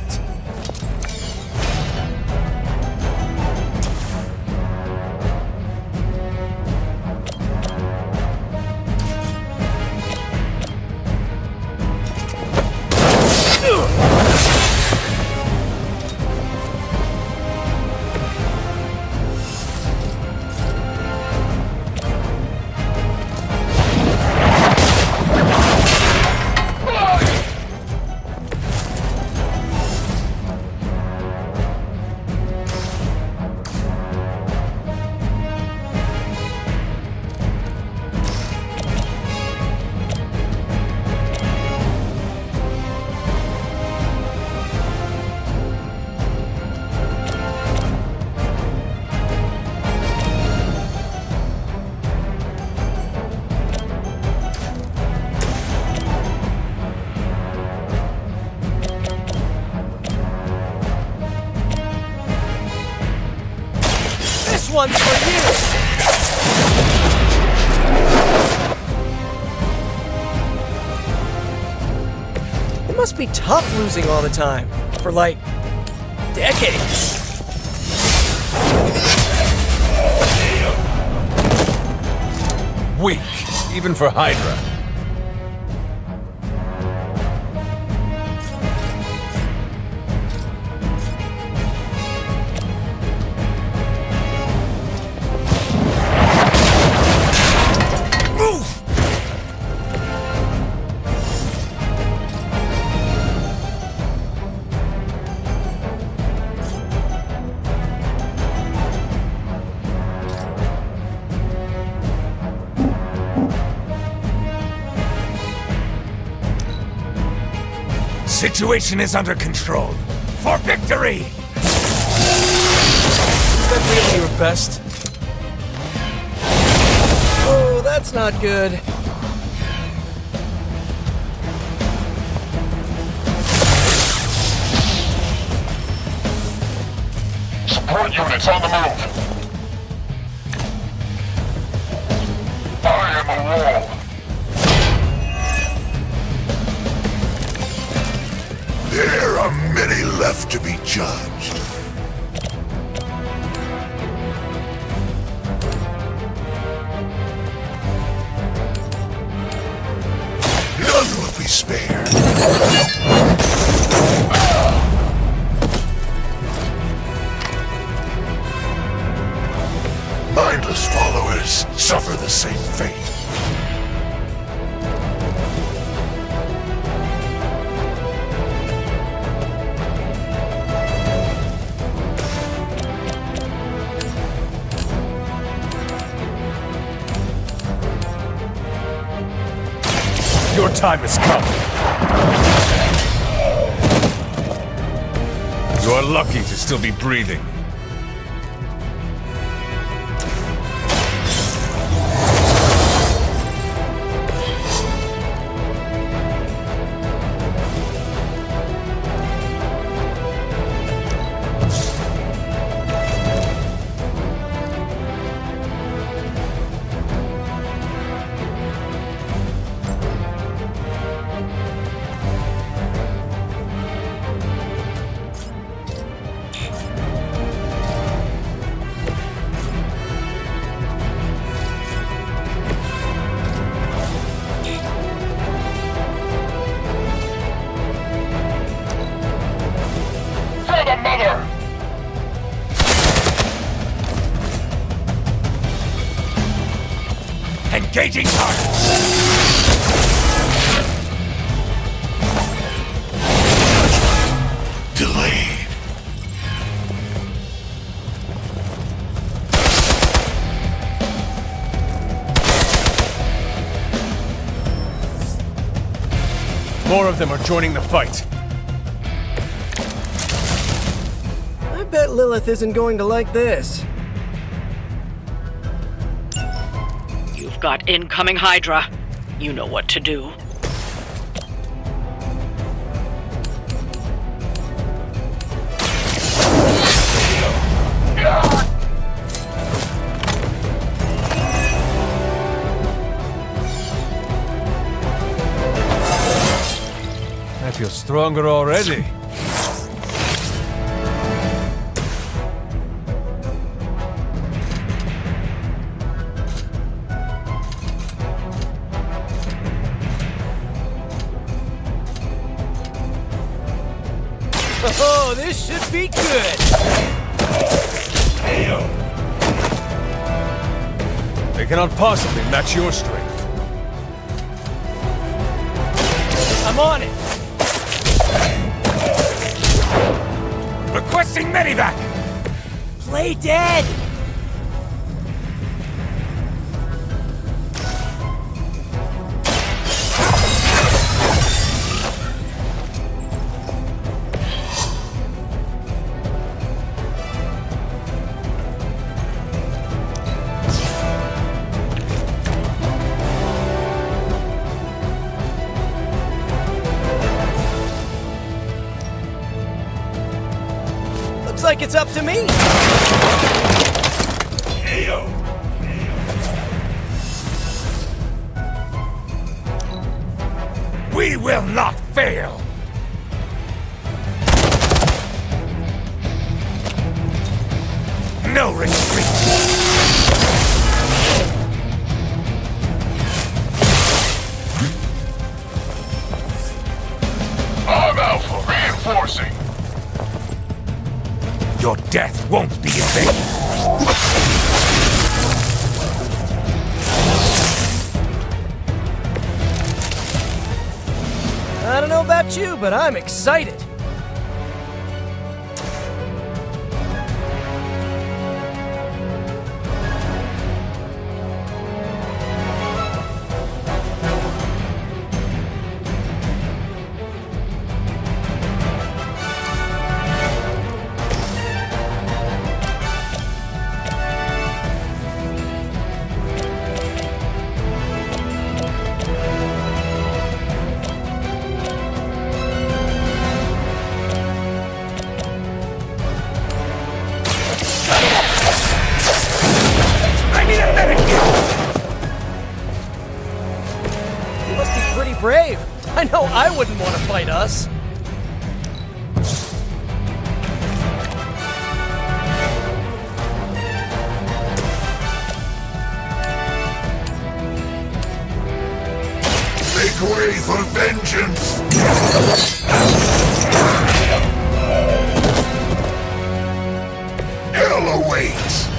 One's for you! It must be tough losing all the time. For like, decades. Weak, even for Hydra. Situation is under control. For victory! Is that really your best? Oh, that's not good. Support units on the move. I am a wall. There are many left to be judged. None will be spared. Mindless followers suffer the same fate. Your time has come. You are lucky to still be breathing. For the mother! Engaging target! Delayed. More of them are joining the fight. I bet Lilith isn't going to like this. You've got incoming Hydra. You know what to do. I feel stronger already. Oh, this should be good! They cannot possibly match your strength. I'm on it! Requesting medevac! Play dead! Looks like it's up to me! We will not fail! No retreat! I'm Alpha, reinforcing. Your death won't be in vain. I don't know about you, but I'm excited. You must be pretty brave. I know I wouldn't want to fight us. Make way for vengeance! Hell awaits!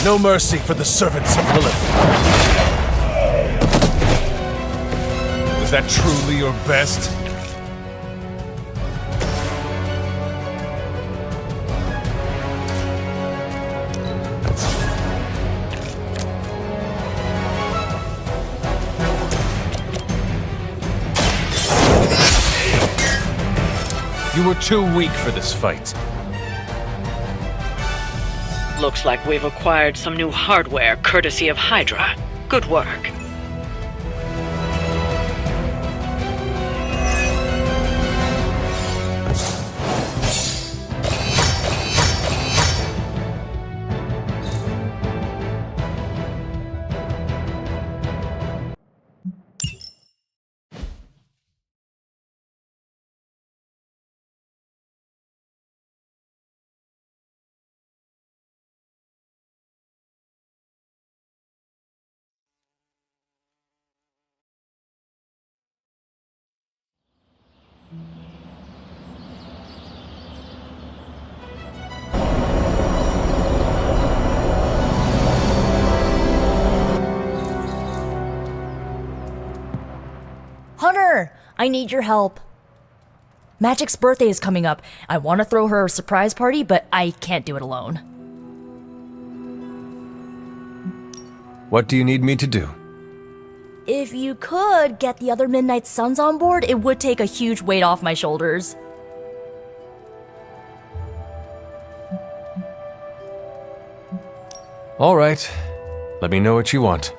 No mercy for the servants of Lilith. Was that truly your best? You were too weak for this fight. Looks like we've acquired some new hardware courtesy of Hydra. Good work. Hunter, I need your help. Magic's birthday is coming up. I want to throw her a surprise party, but I can't do it alone. What do you need me to do? If you could get the other Midnight Suns on board, it would take a huge weight off my shoulders. All right. Let me know what you want.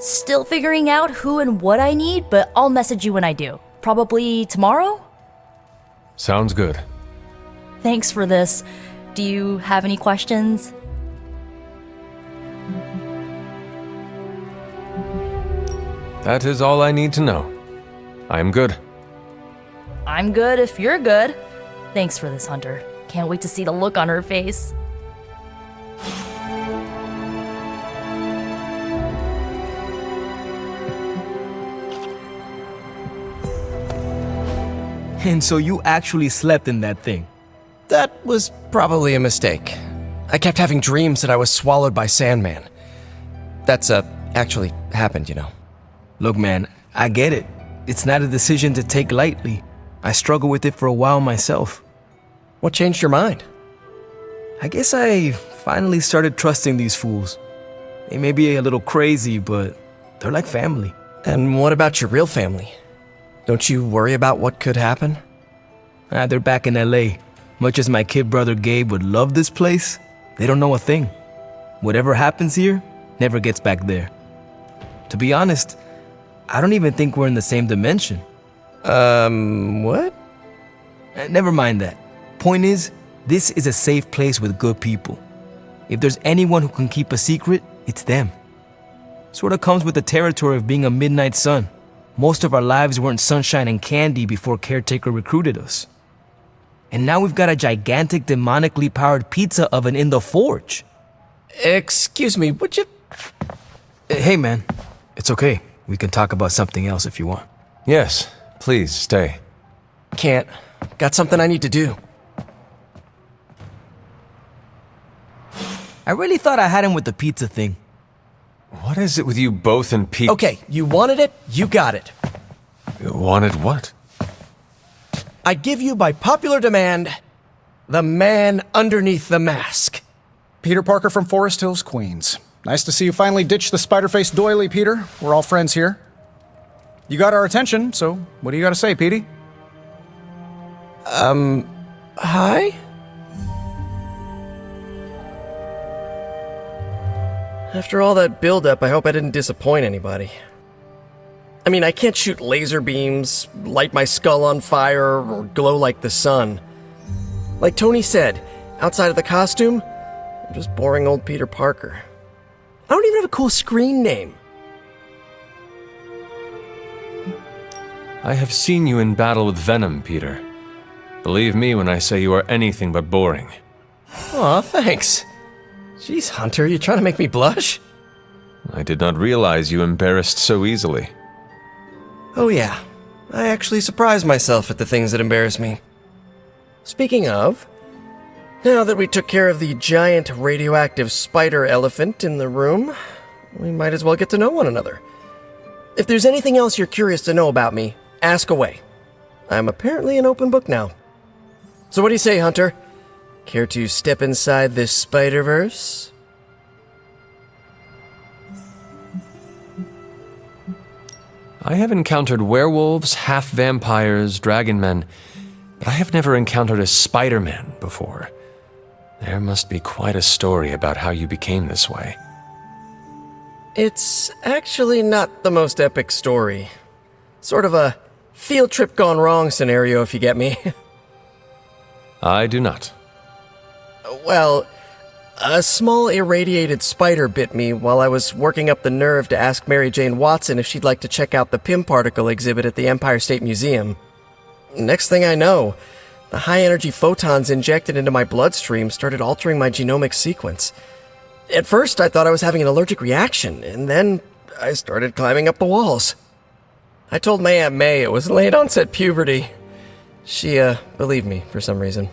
Still figuring out who and what I need, but I'll message you when I do. Probably tomorrow? Sounds good. Thanks for this. Do you have any questions? That is all I need to know. I am good. I'm good if you're good. Thanks for this, Hunter. Can't wait to see the look on her face. And so you actually slept in that thing? That was probably a mistake. I kept having dreams that I was swallowed by Sandman. That's, actually happened, you know. Look, man, I get it. It's not a decision to take lightly. I struggled with it for a while myself. What changed your mind? I guess I finally started trusting these fools. They may be a little crazy, but they're like family. And what about your real family? Don't you worry about what could happen? They're back in LA. Much as my kid brother Gabe would love this place, they don't know a thing. Whatever happens here never gets back there. To be honest, I don't even think we're in the same dimension. What? Never mind that. Point is, this is a safe place with good people. If there's anyone who can keep a secret, it's them. Sort of comes with the territory of being a Midnight Sun. Most of our lives weren't sunshine and candy before Caretaker recruited us. And now we've got a gigantic demonically powered pizza oven in the forge. Excuse me, would you... Hey man, it's okay. We can talk about something else if you want. Yes, please stay. Can't. Got something I need to do. I really thought I had him with the pizza thing. What is it with you both and pizza? Okay, you wanted it, you got it. Wanted what? I give you, by popular demand, the man underneath the mask. Peter Parker from Forest Hills, Queens. Nice to see you finally ditch the spider-faced doily, Peter. We're all friends here. You got our attention, so what do you got to say, Petey? Hi? After all that build-up, I hope I didn't disappoint anybody. I mean, I can't shoot laser beams, light my skull on fire, or glow like the sun. Like Tony said, outside of the costume, I'm just boring old Peter Parker. I don't even have a cool screen name. I have seen you in battle with Venom, Peter. Believe me when I say you are anything but boring. Aw, thanks. Jeez, Hunter, you trying to make me blush? I did not realize you embarrassed so easily. Oh yeah, I actually surprise myself at the things that embarrass me. Speaking of, now that we took care of the giant radioactive spider elephant in the room, we might as well get to know one another. If there's anything else you're curious to know about me, ask away. I'm apparently an open book now. So what do you say, Hunter? Care to step inside this Spider-Verse? I have encountered werewolves, half-vampires, dragon men, but I have never encountered a Spider-Man before. There must be quite a story about how you became this way. It's actually not the most epic story. Sort of a field trip gone wrong scenario, if you get me. I do not. Well, a small irradiated spider bit me while I was working up the nerve to ask Mary Jane Watson if she'd like to check out the Pym particle exhibit at the Empire State Museum. Next thing I know, the high-energy photons injected into my bloodstream started altering my genomic sequence. At first, I thought I was having an allergic reaction, and then I started climbing up the walls. I told my Aunt May it was late-onset puberty. She, believed me for some reason.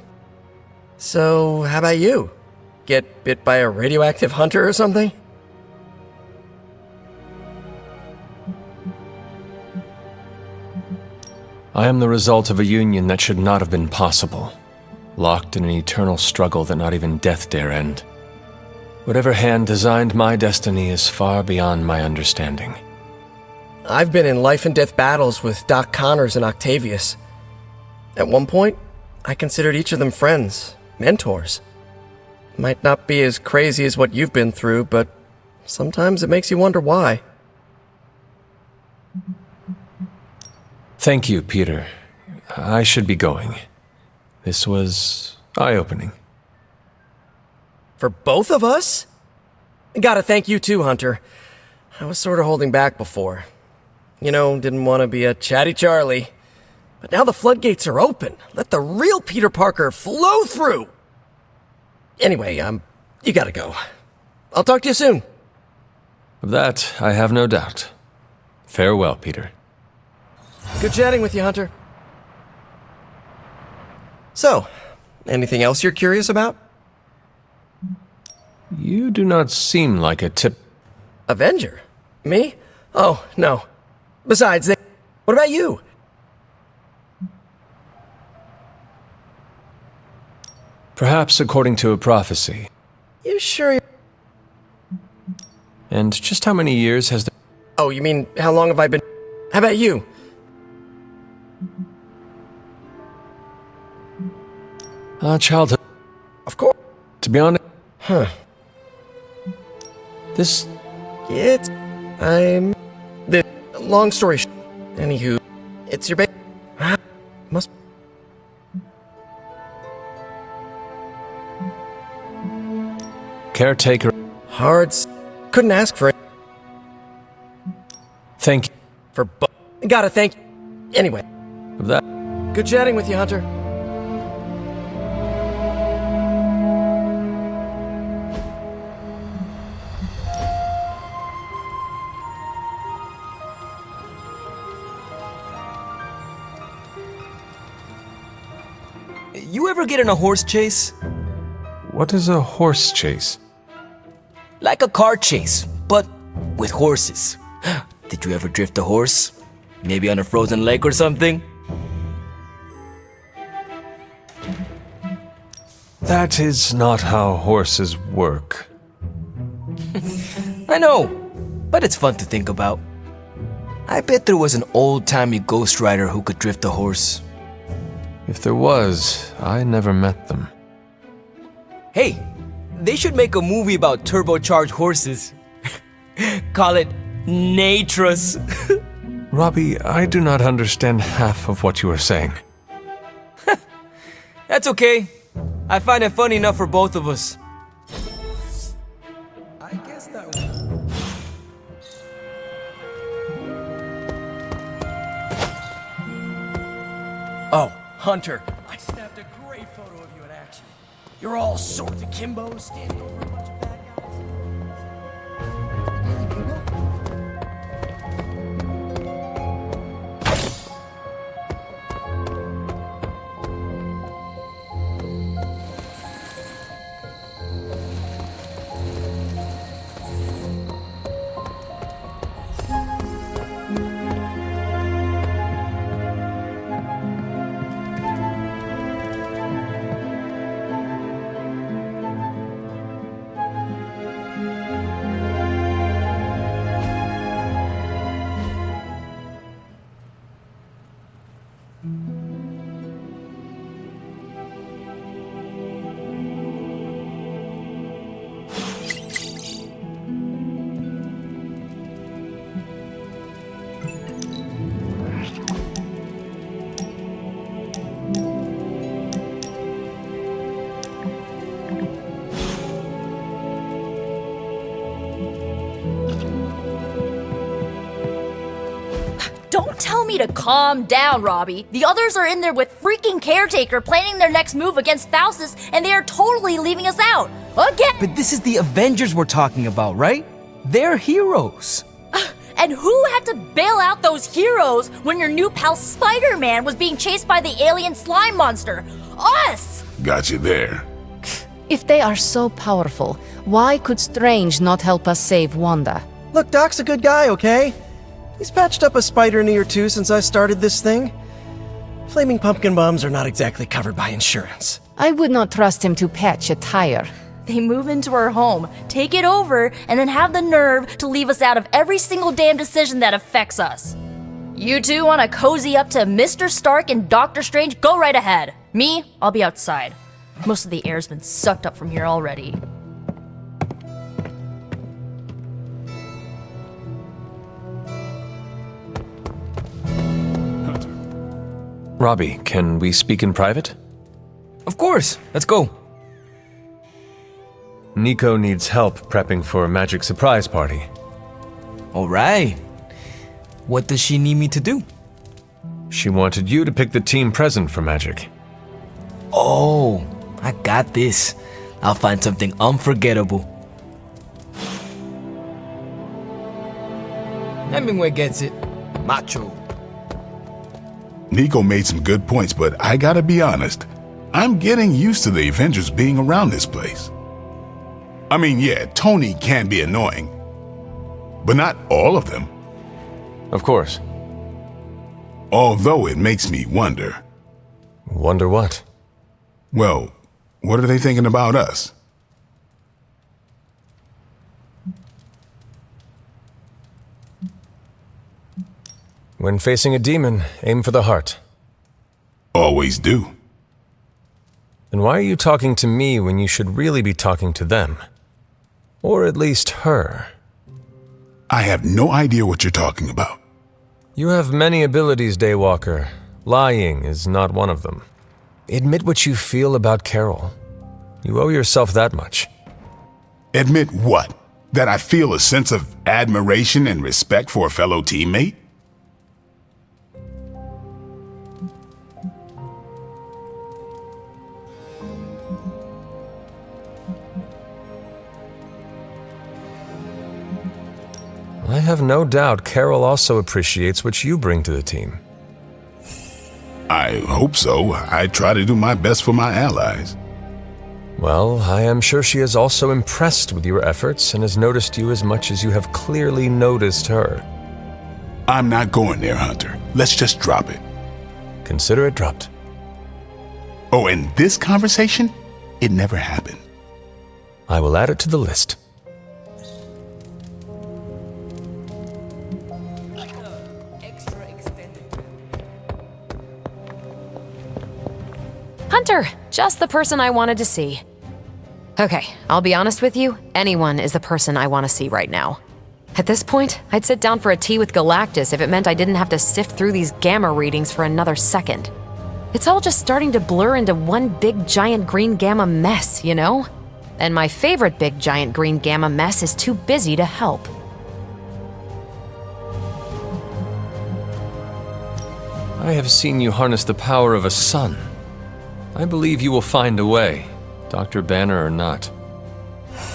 So, how about you? Get bit by a radioactive hunter or something? I am the result of a union that should not have been possible, locked in an eternal struggle that not even death dare end. Whatever hand designed my destiny is far beyond my understanding. I've been in life and death battles with Doc Connors and Octavius. At one point, I considered each of them friends, mentors. Might not be as crazy as what you've been through, but sometimes it makes you wonder why. Thank you, Peter. I should be going. This was eye-opening. For both of us? Gotta thank you too, Hunter. I was sort of holding back before. You know, didn't want to be a chatty Charlie. But now the floodgates are open. Let the real Peter Parker flow through! Anyway, you gotta go. I'll talk to you soon. Of that, I have no doubt. Farewell, Peter. Good chatting with you, Hunter. So, anything else you're curious about? You do not seem like a Avenger? Me? Oh, no. Besides, what about you? Perhaps according to a prophecy. You sure? And just how many years has there... Oh, you mean, how long have I been... How about you? Childhood. Of course. To be honest... Huh. This... The long story anywho, it's your must... Caretaker... Couldn't ask for it. Thank you. For gotta thank you. Anyway. Of that... Good chatting with you, Hunter. You ever get in a horse chase? What is a horse chase? Like a car chase, but with horses. Did you ever drift a horse? Maybe on a frozen lake or something? That is not how horses work. I know, but it's fun to think about. I bet there was an old-timey ghost rider who could drift a horse. If there was, I never met them. Hey, they should make a movie about turbocharged horses. Call it Natras. Robbie, I do not understand half of what you are saying. That's okay. I find it funny enough for both of us. I guess that Oh, Hunter, I snapped a great photo of you in action. You're all sorts of Kimbo standing over a bunch of bad guys. Don't tell me to calm down, Robbie. The others are in there with freaking Caretaker planning their next move against Faustus, and they are totally leaving us out. Again! But this is the Avengers we're talking about, right? They're heroes. And who had to bail out those heroes when your new pal Spider-Man was being chased by the alien slime monster? Us! Got you there. If they are so powerful, why could Strange not help us save Wanda? Look, Doc's a good guy, okay? He's patched up a spider knee or two since I started this thing. Flaming pumpkin bombs are not exactly covered by insurance. I would not trust him to patch a tire. They move into our home, take it over, and then have the nerve to leave us out of every single damn decision that affects us. You two want to cozy up to Mr. Stark and Doctor Strange? Go right ahead. Me, I'll be outside. Most of the air's been sucked up from here already. Robbie, can we speak in private? Of course, let's go. Nico needs help prepping for a magic surprise party. All right. What does she need me to do? She wanted you to pick the team present for magic. Oh, I got this. I'll find something unforgettable. Hemingway gets it. Macho. Nico made some good points, but I gotta be honest. I'm getting used to the Avengers being around this place. I mean, yeah, Tony can be annoying, but not all of them. Of course. Although it makes me wonder. Wonder what? Well, what are they thinking about us? When facing a demon, aim for the heart. Always do. Then why are you talking to me when you should really be talking to them? Or at least her. I have no idea what you're talking about. You have many abilities, Daywalker. Lying is not one of them. Admit what you feel about Carol. You owe yourself that much. Admit what? That I feel a sense of admiration and respect for a fellow teammate? I have no doubt Carol also appreciates what you bring to the team. I hope so. I try to do my best for my allies. Well, I am sure she is also impressed with your efforts and has noticed you as much as you have clearly noticed her. I'm not going there, Hunter. Let's just drop it. Consider it dropped. Oh, and this conversation? It never happened. I will add it to the list. Hunter, just the person I wanted to see. Okay, I'll be honest with you, anyone is the person I want to see right now. At this point, I'd sit down for a tea with Galactus if it meant I didn't have to sift through these gamma readings for another second. It's all just starting to blur into one big giant green gamma mess, you know? And my favorite big giant green gamma mess is too busy to help. I have seen you harness the power of a sun. I believe you will find a way, Dr. Banner or not.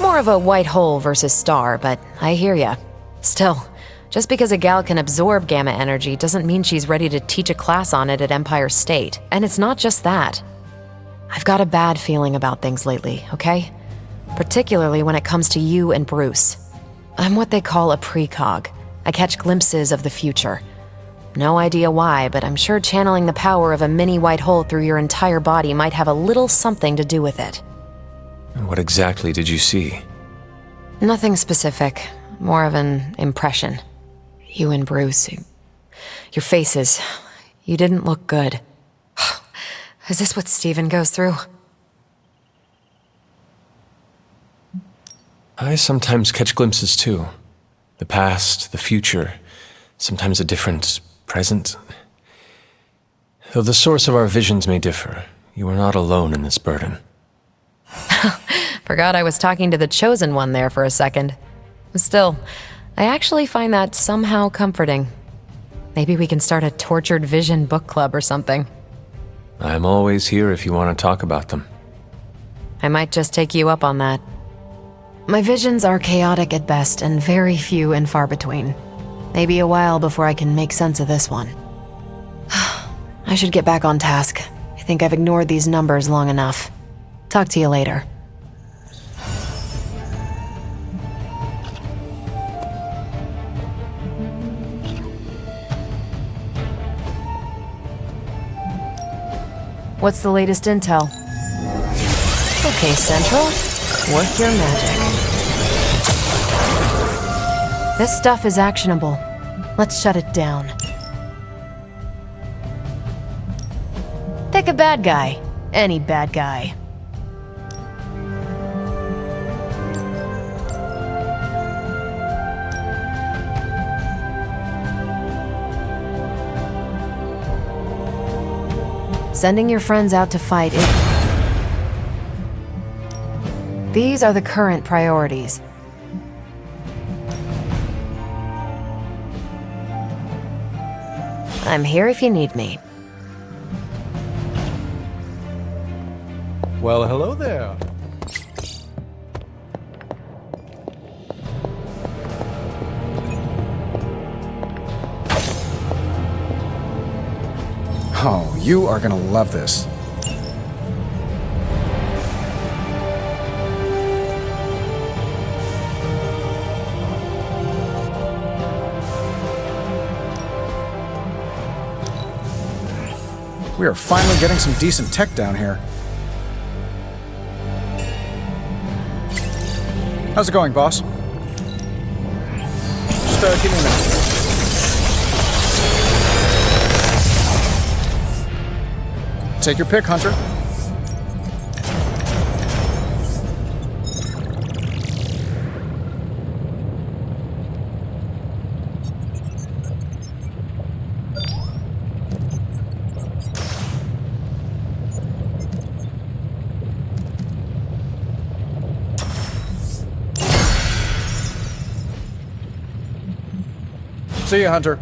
More of a white hole versus star, but I hear ya. Still, just because a gal can absorb gamma energy doesn't mean she's ready to teach a class on it at Empire State. And it's not just that. I've got a bad feeling about things lately, okay? Particularly when it comes to you and Bruce. I'm what they call a precog. I catch glimpses of the future. No idea why, but I'm sure channeling the power of a mini white hole through your entire body might have a little something to do with it. What exactly did you see? Nothing specific, more of an impression. You and Bruce, your faces, you didn't look good. Is this what Steven goes through? I sometimes catch glimpses too. The past, the future, sometimes a different present. Though the source of our visions may differ, you are not alone in this burden. Forgot I was talking to the chosen one there for a second. Still, I actually find that somehow comforting. Maybe we can start a tortured vision book club or something. I'm always here if you want to talk about them. I might just take you up on that. My visions are chaotic at best and very few and far between. Maybe a while before I can make sense of this one. I should get back on task. I think I've ignored these numbers long enough. Talk to you later. What's the latest intel? Okay, Central. Work your magic. This stuff is actionable. Let's shut it down. Pick a bad guy. Any bad guy. Sending your friends out to fight it. These are the current priorities. I'm here if you need me. Well, hello there. Oh, you are gonna love this. We are finally getting some decent tech down here. How's it going, boss? Just give me a minute. Take your pick, Hunter. See you, Hunter.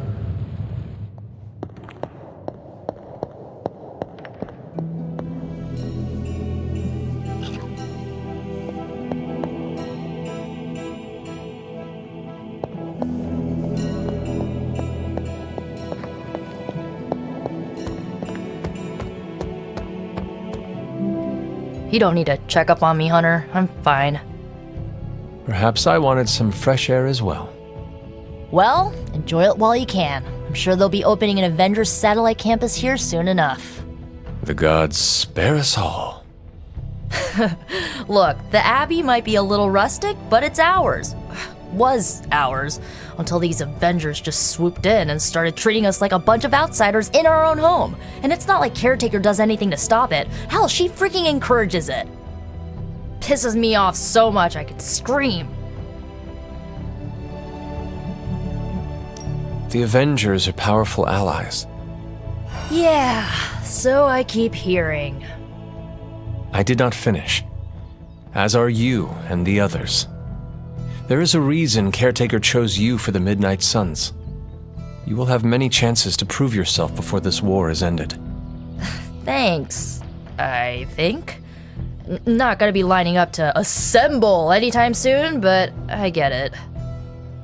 You don't need to check up on me, Hunter. I'm fine. Perhaps I wanted some fresh air as well. Well, enjoy it while you can. I'm sure they'll be opening an Avengers satellite campus here soon enough. The gods spare us all. Look, the Abbey might be a little rustic, but it's ours. Was ours. Until these Avengers just swooped in and started treating us like a bunch of outsiders in our own home. And it's not like Caretaker does anything to stop it. Hell, she freaking encourages it. Pisses me off so much I could scream. The Avengers are powerful allies. Yeah, so I keep hearing. I did not finish. As are you and the others. There is a reason Caretaker chose you for the Midnight Suns. You will have many chances to prove yourself before this war is ended. Thanks, I think. Not gonna be lining up to assemble anytime soon, but I get it.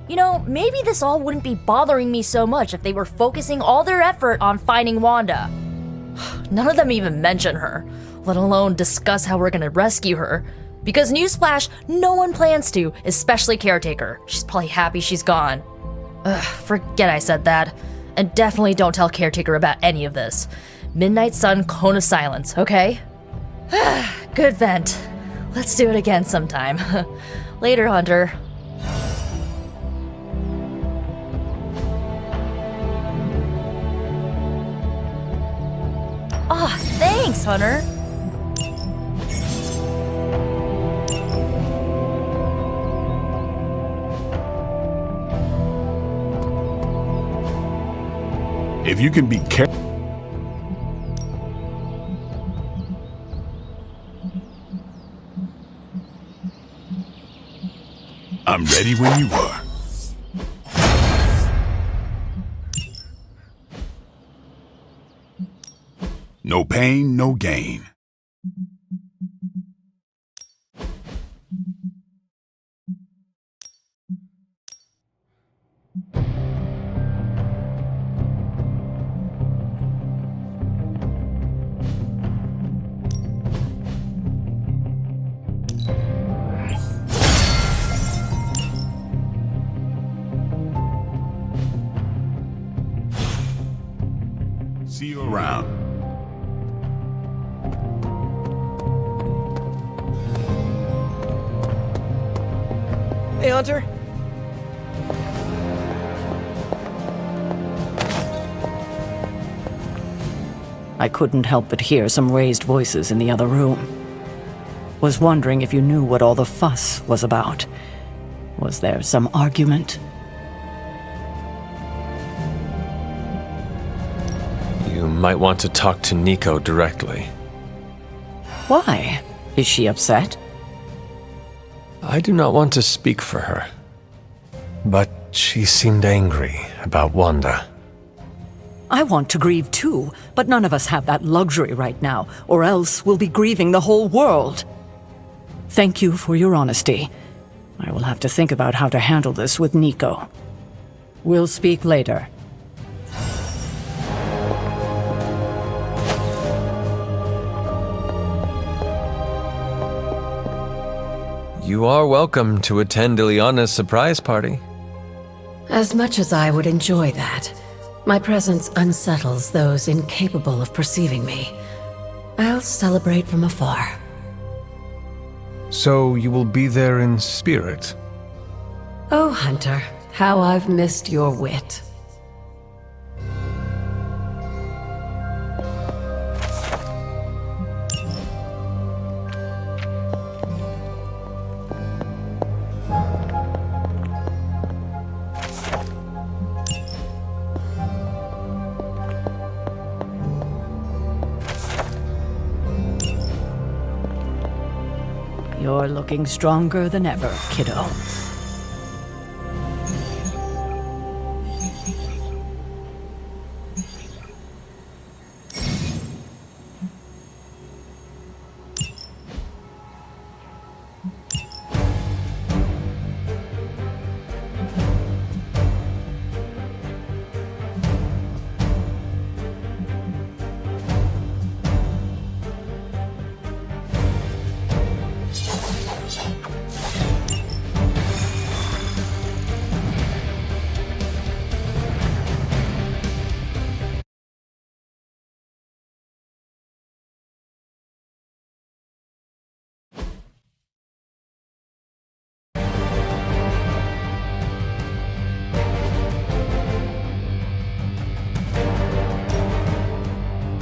You know, maybe this all wouldn't be bothering me so much if they were focusing all their effort on finding Wanda. None of them even mention her, let alone discuss how we're gonna rescue her. Because newsflash, no one plans to, especially Caretaker. She's probably happy she's gone. Ugh, forget I said that. And definitely don't tell Caretaker about any of this. Midnight Sun, Cone of Silence, okay? Good vent. Let's do it again sometime. Later, Hunter. Ah, thanks, Hunter. If you can be careful. I'm ready when you are. No pain, no gain. See you around. Hunter. I couldn't help but hear some raised voices in the other room. Was wondering if you knew what all the fuss was about. Was there some argument? You might want to talk to Nico directly. Why? Is she upset? I do not want to speak for her. But she seemed angry about Wanda. I want to grieve too, but none of us have that luxury right now, or else we'll be grieving the whole world. Thank you for your honesty. I will have to think about how to handle this with Nico. We'll speak later. You are welcome to attend Ileana's surprise party. As much as I would enjoy that, my presence unsettles those incapable of perceiving me. I'll celebrate from afar. So you will be there in spirit? Oh, Hunter, how I've missed your wit. You're looking stronger than ever, kiddo.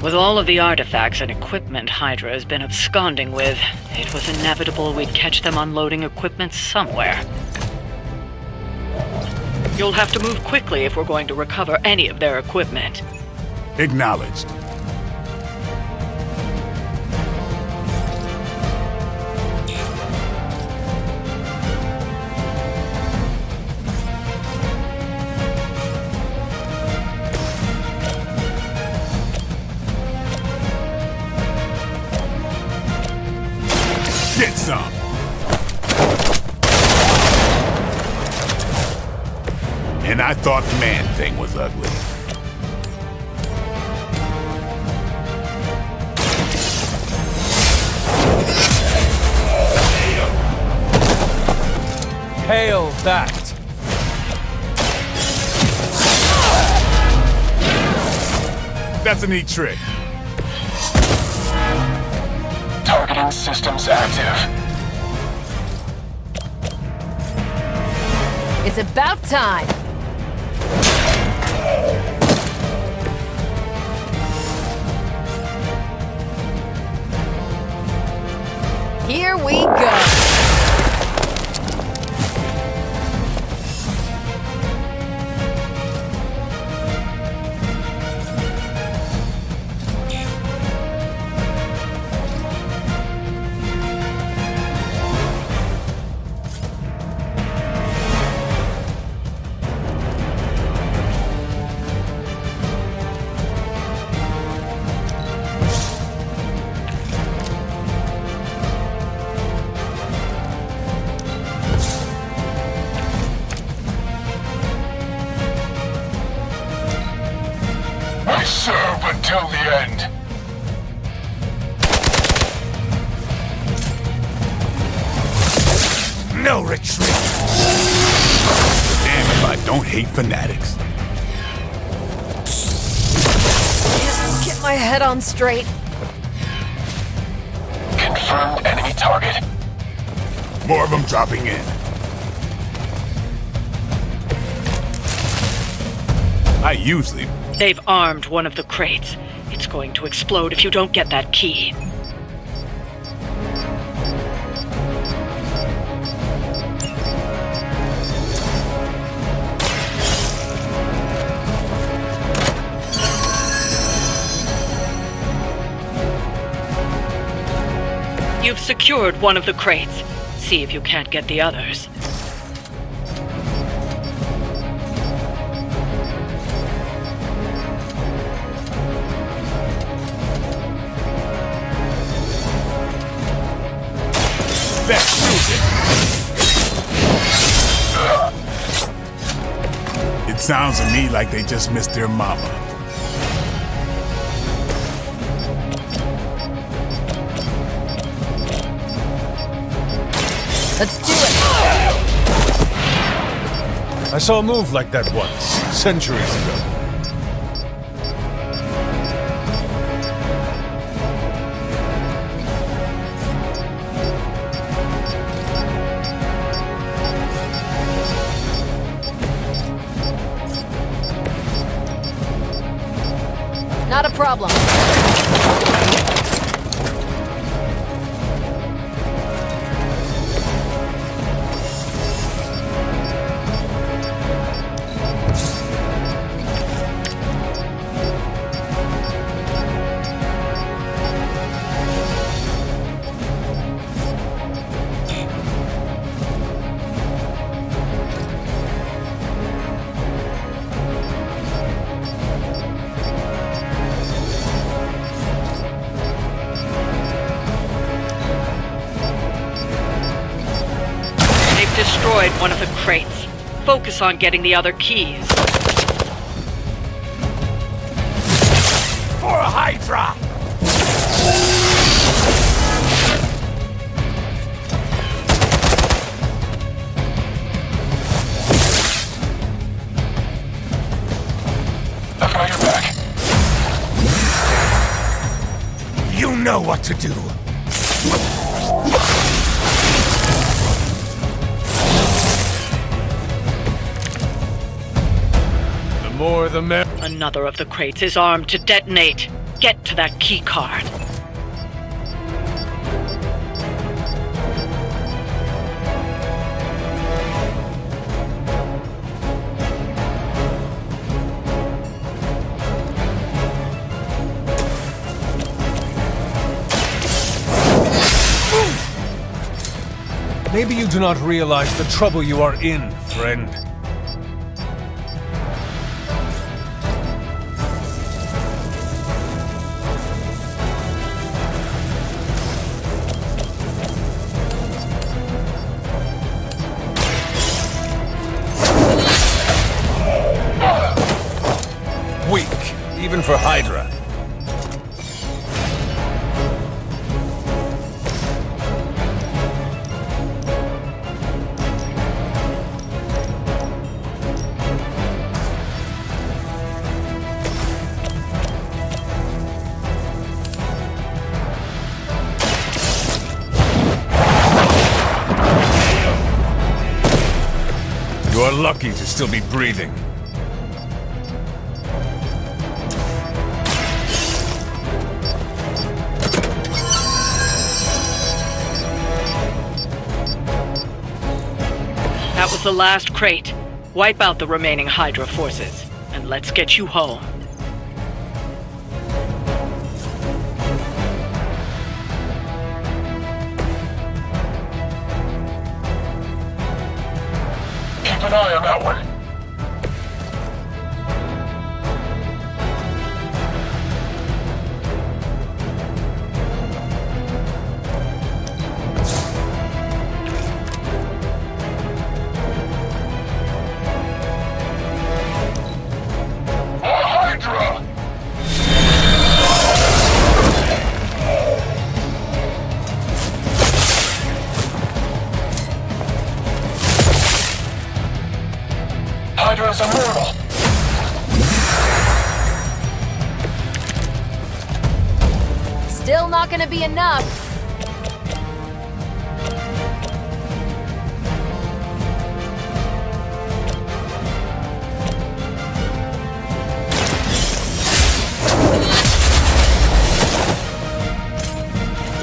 With all of the artifacts and equipment Hydra has been absconding with, it was inevitable we'd catch them unloading equipment somewhere. You'll have to move quickly if we're going to recover any of their equipment. Acknowledged. Get some! And I thought Man-Thing was ugly. Hail that! That's a neat trick. Targeting systems active. It's about time. Here we go. I serve until the end. No retreat! Damn if I don't hate fanatics. Just get my head on straight. Confirmed enemy target. More of them dropping in. I usually... They've armed one of the crates. It's going to explode if you don't get that key. You've secured one of the crates. See if you can't get the others. It sounds to me like they just missed their mama. Let's do it! I saw a move like that once, centuries ago. Not a problem. Destroyed one of the crates. Focus on getting the other keys. For Hydra! I've got your back. You know what to do. More the merrier. Another of the crates is armed to detonate. Get to that key card. Maybe you do not realize the trouble you are in, friend. Weak, even for Hydra. You are lucky to still be breathing. That was the last crate. Wipe out the remaining Hydra forces, and let's get you home. Keep an eye on that one. Hydra's immortal. Still not gonna be enough.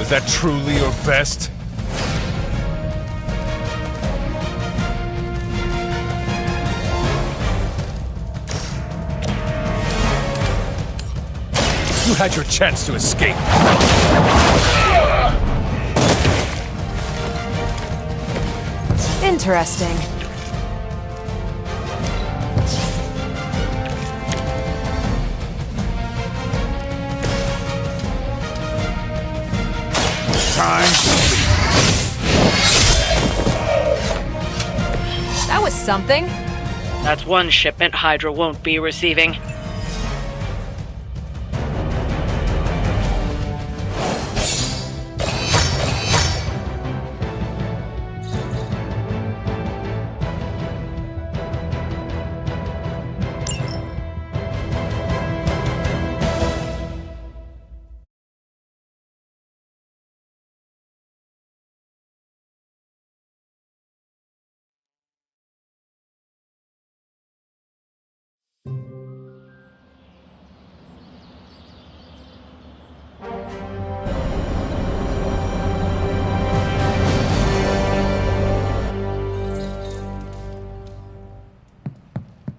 Was that truly your best? You had your chance to escape. Interesting. Time to leave. That was something. That's one shipment Hydra won't be receiving.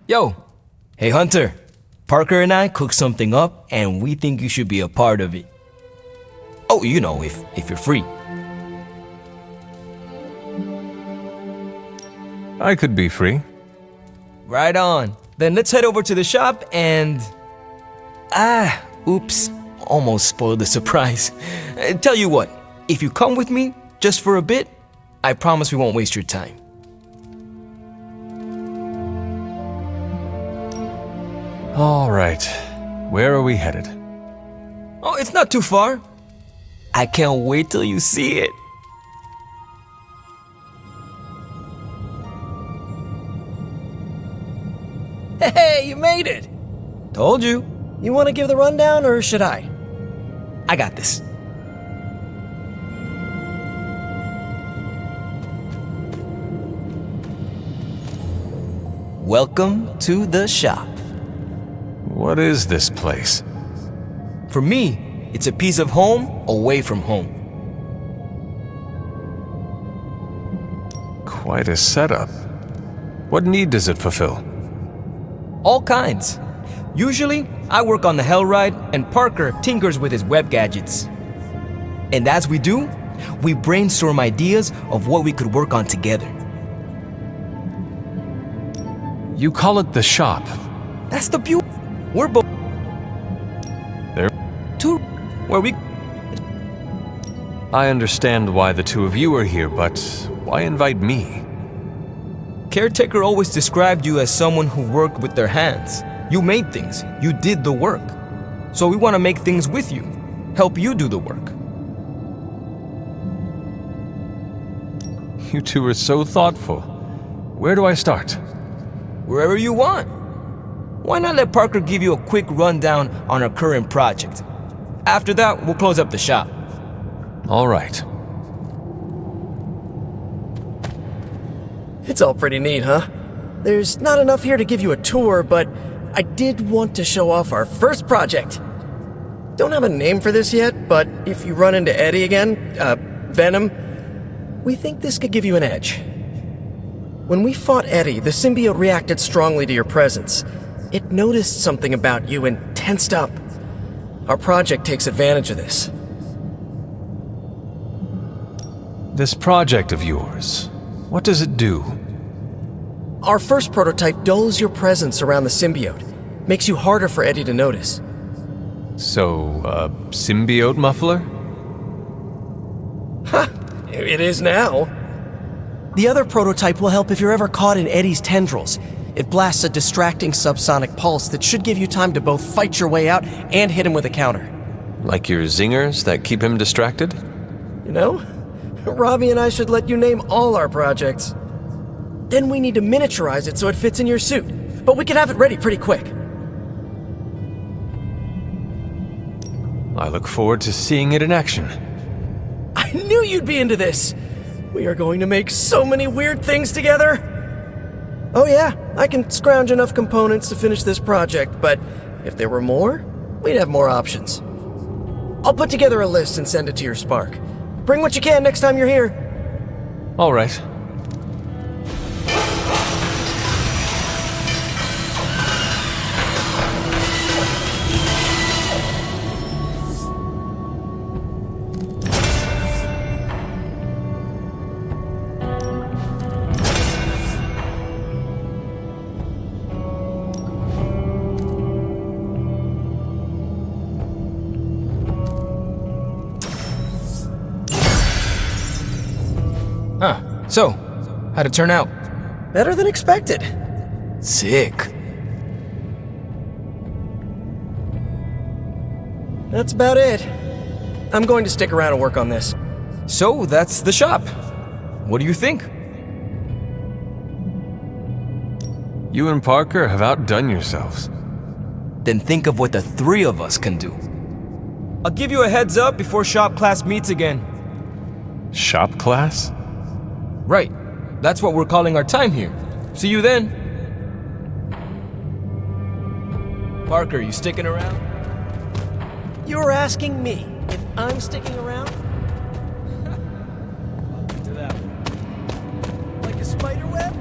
Yo, hey Hunter. Parker and I cooked something up and we think you should be a part of it. Oh, you know, if you're free. I could be free. Right on. Then let's head over to the shop and... oops. Almost spoiled the surprise. Tell you what, if you come with me, just for a bit, I promise we won't waste your time. All right. Where are we headed? Oh, it's not too far. I can't wait till you see it. Hey, you made it! Told you. You want to give the rundown, or should I? I got this. Welcome to the shop. What is this place? For me, it's a piece of home away from home. Quite a setup. What need does it fulfill? All kinds. Usually, I work on the Hell Ride and Parker tinkers with his web gadgets. And as we do, we brainstorm ideas of what we could work on together. You call it the shop. That's the beauty. We're both there. Two where we... I understand why the two of you are here, but why invite me? Caretaker always described you as someone who worked with their hands. You made things. You did the work. So we want to make things with you. Help you do the work. You two are so thoughtful. Where do I start? Wherever you want. Why not let Parker give you a quick rundown on our current project? After that, we'll close up the shop. All right. It's all pretty neat, huh? There's not enough here to give you a tour, but I did want to show off our first project. Don't have a name for this yet, but if you run into Eddie again, Venom, we think this could give you an edge. When we fought Eddie, the symbiote reacted strongly to your presence. It noticed something about you and tensed up. Our project takes advantage of this. This project of yours, what does it do? Our first prototype dulls your presence around the symbiote. Makes you harder for Eddie to notice. So, a symbiote muffler? Ha! It is now. The other prototype will help if you're ever caught in Eddie's tendrils. It blasts a distracting subsonic pulse that should give you time to both fight your way out and hit him with a counter. Like your zingers that keep him distracted? You know, Robbie and I should let you name all our projects. Then we need to miniaturize it so it fits in your suit. But we can have it ready pretty quick. I look forward to seeing it in action. I knew you'd be into this! We are going to make so many weird things together! Oh yeah, I can scrounge enough components to finish this project, but if there were more, we'd have more options. I'll put together a list and send it to your Spark. Bring what you can next time you're here. All right. So, how'd it turn out? Better than expected. Sick. That's about it. I'm going to stick around and work on this. So, that's the shop. What do you think? You and Parker have outdone yourselves. Then think of what the three of us can do. I'll give you a heads up before shop class meets again. Shop class? Right. That's what we're calling our time here. See you then. Parker, you sticking around? You're asking me if I'm sticking around? Welcome to that one. Like a spider web?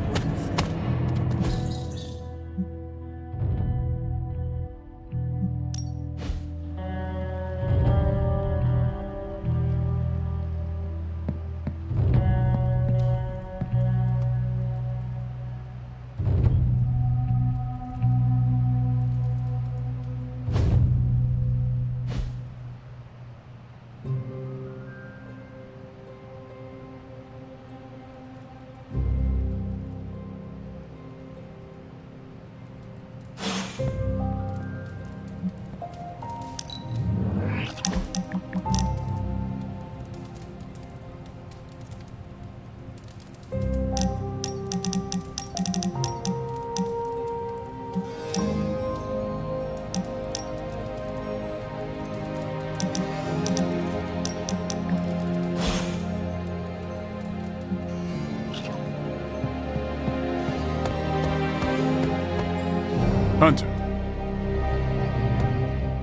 Hunter.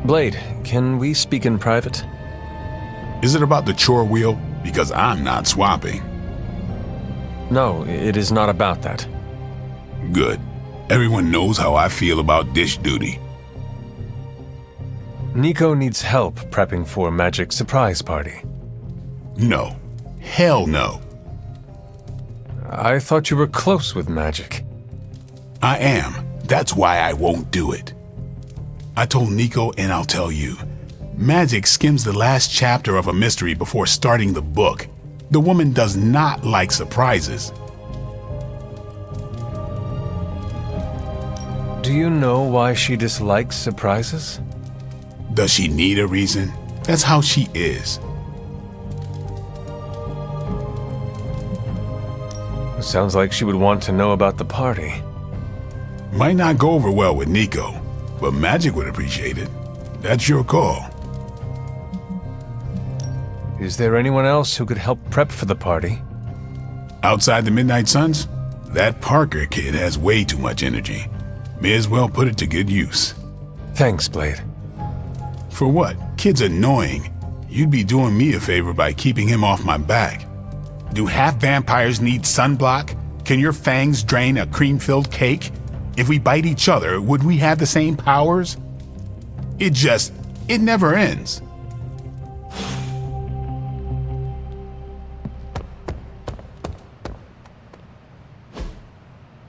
Blade, can we speak in private? Is it about the chore wheel? Because I'm not swapping. No, it is not about that. Good. Everyone knows how I feel about dish duty. Nico needs help prepping for a magic surprise party. No. Hell no. I thought you were close with magic. I am. That's why I won't do it. I told Nico, and I'll tell you. Magic skims the last chapter of a mystery before starting the book. The woman does not like surprises. Do you know why she dislikes surprises? Does she need a reason? That's how she is. Sounds like she would want to know about the party. Might not go over well with Nico, but Magic would appreciate it. That's your call. Is there anyone else who could help prep for the party? Outside the Midnight Suns, that Parker kid has way too much energy. May as well put it to good use. Thanks, Blade. For what? Kid's annoying. You'd be doing me a favor by keeping him off my back. Do half vampires need sunblock? Can your fangs drain a cream-filled cake? If we bite each other, would we have the same powers? It never ends.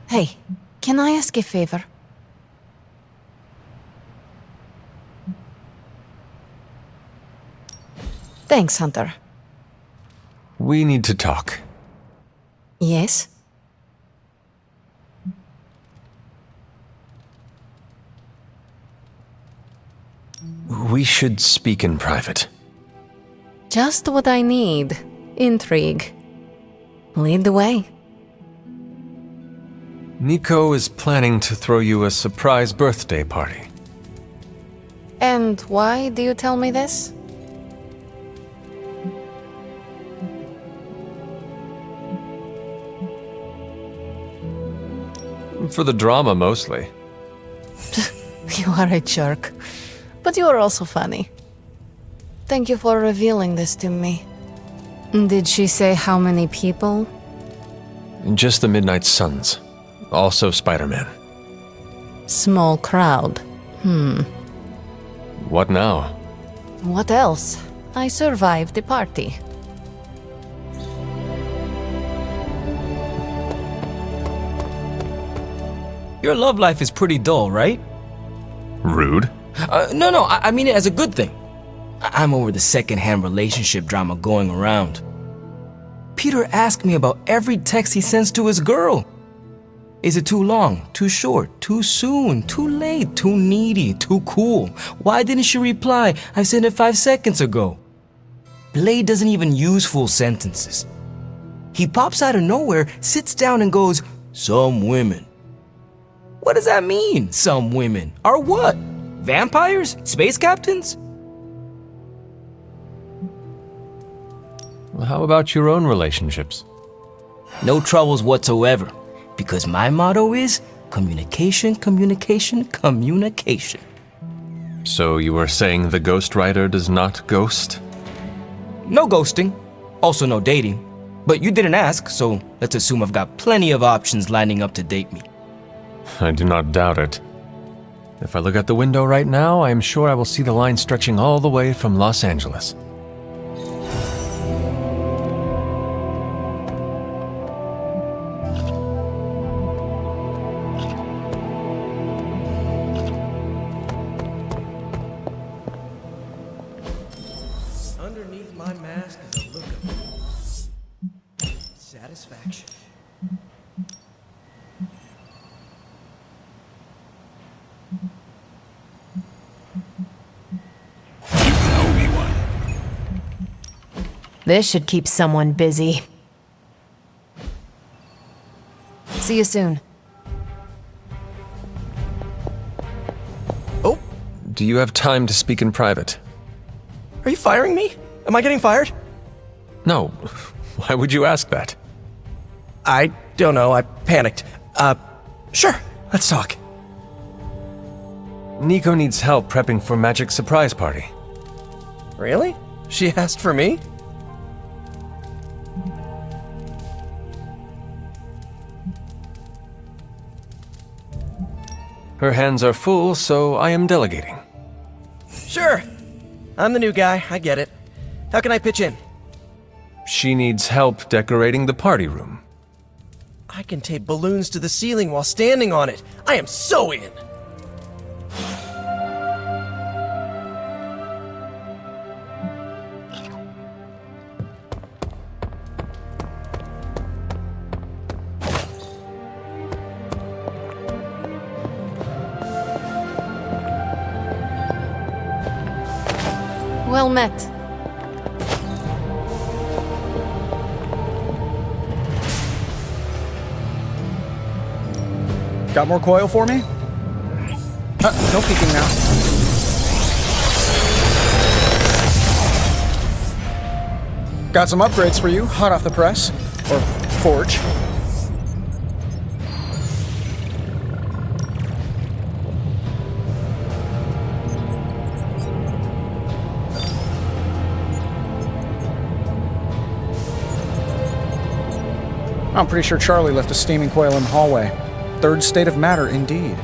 Hey, can I ask a favor? Thanks, Hunter. We need to talk. Yes? We should speak in private. Just what I need. Intrigue. Lead the way. Nico is planning to throw you a surprise birthday party. And why do you tell me this? For the drama, mostly. You are a jerk. But you are also funny. Thank you for revealing this to me. Did she say how many people? Just the Midnight Suns. Also Spider-Man. Small crowd. What now? What else? I survived the party. Your love life is pretty dull, right? Rude? No, I mean it as a good thing. I'm over the second-hand relationship drama going around. Peter asked me about every text he sends to his girl. Is it too long, too short, too soon, too late, too needy, too cool? Why didn't she reply? I sent it 5 seconds ago. Blade doesn't even use full sentences. He pops out of nowhere, sits down and goes, "Some women." What does that mean, some women? Are what? Vampires? Space captains? Well, how about your own relationships? No troubles whatsoever, because my motto is communication, communication, communication. So you were saying the Ghost Rider does not ghost? No ghosting, also no dating. But you didn't ask, so let's assume I've got plenty of options lining up to date me. I do not doubt it. If I look out the window right now, I am sure I will see the line stretching all the way from Los Angeles. Underneath my mask is a look of satisfaction. This should keep someone busy. See you soon. Oh, Do you have time to speak in private? are you firing me? Am I getting fired? No. Why would you ask that? I don't know, I panicked. Sure, let's talk. Nico needs help prepping for Magic's surprise party. Really? She asked for me? Her hands are full, so I am delegating. Sure. I'm the new guy, I get it. How can I pitch in? She needs help decorating the party room. I can tape balloons to the ceiling while standing on it. I am so in! Well met. Got more coil for me? No peeking now. Got some upgrades for you, hot off the press. Or forge. I'm pretty sure Charlie left a steaming coil in the hallway. Third state of matter, indeed.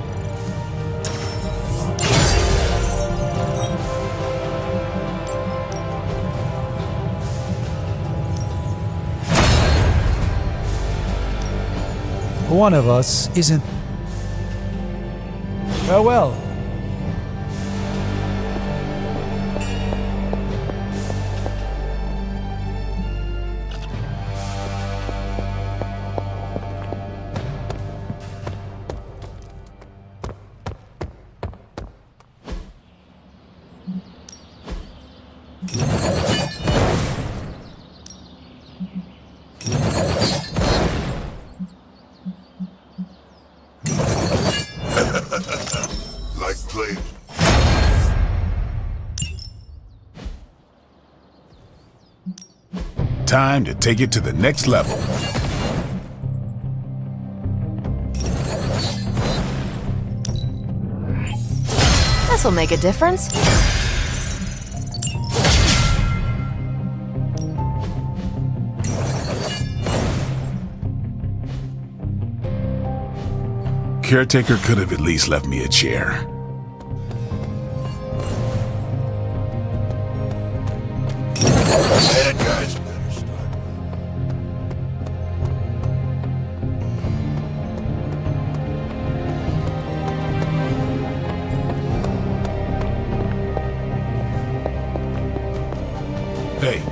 One of us isn't. Farewell. Like play. Time to take it to the next level. This'll make a difference. caretaker could have at least left me a chair. Bad guys better start. Hey,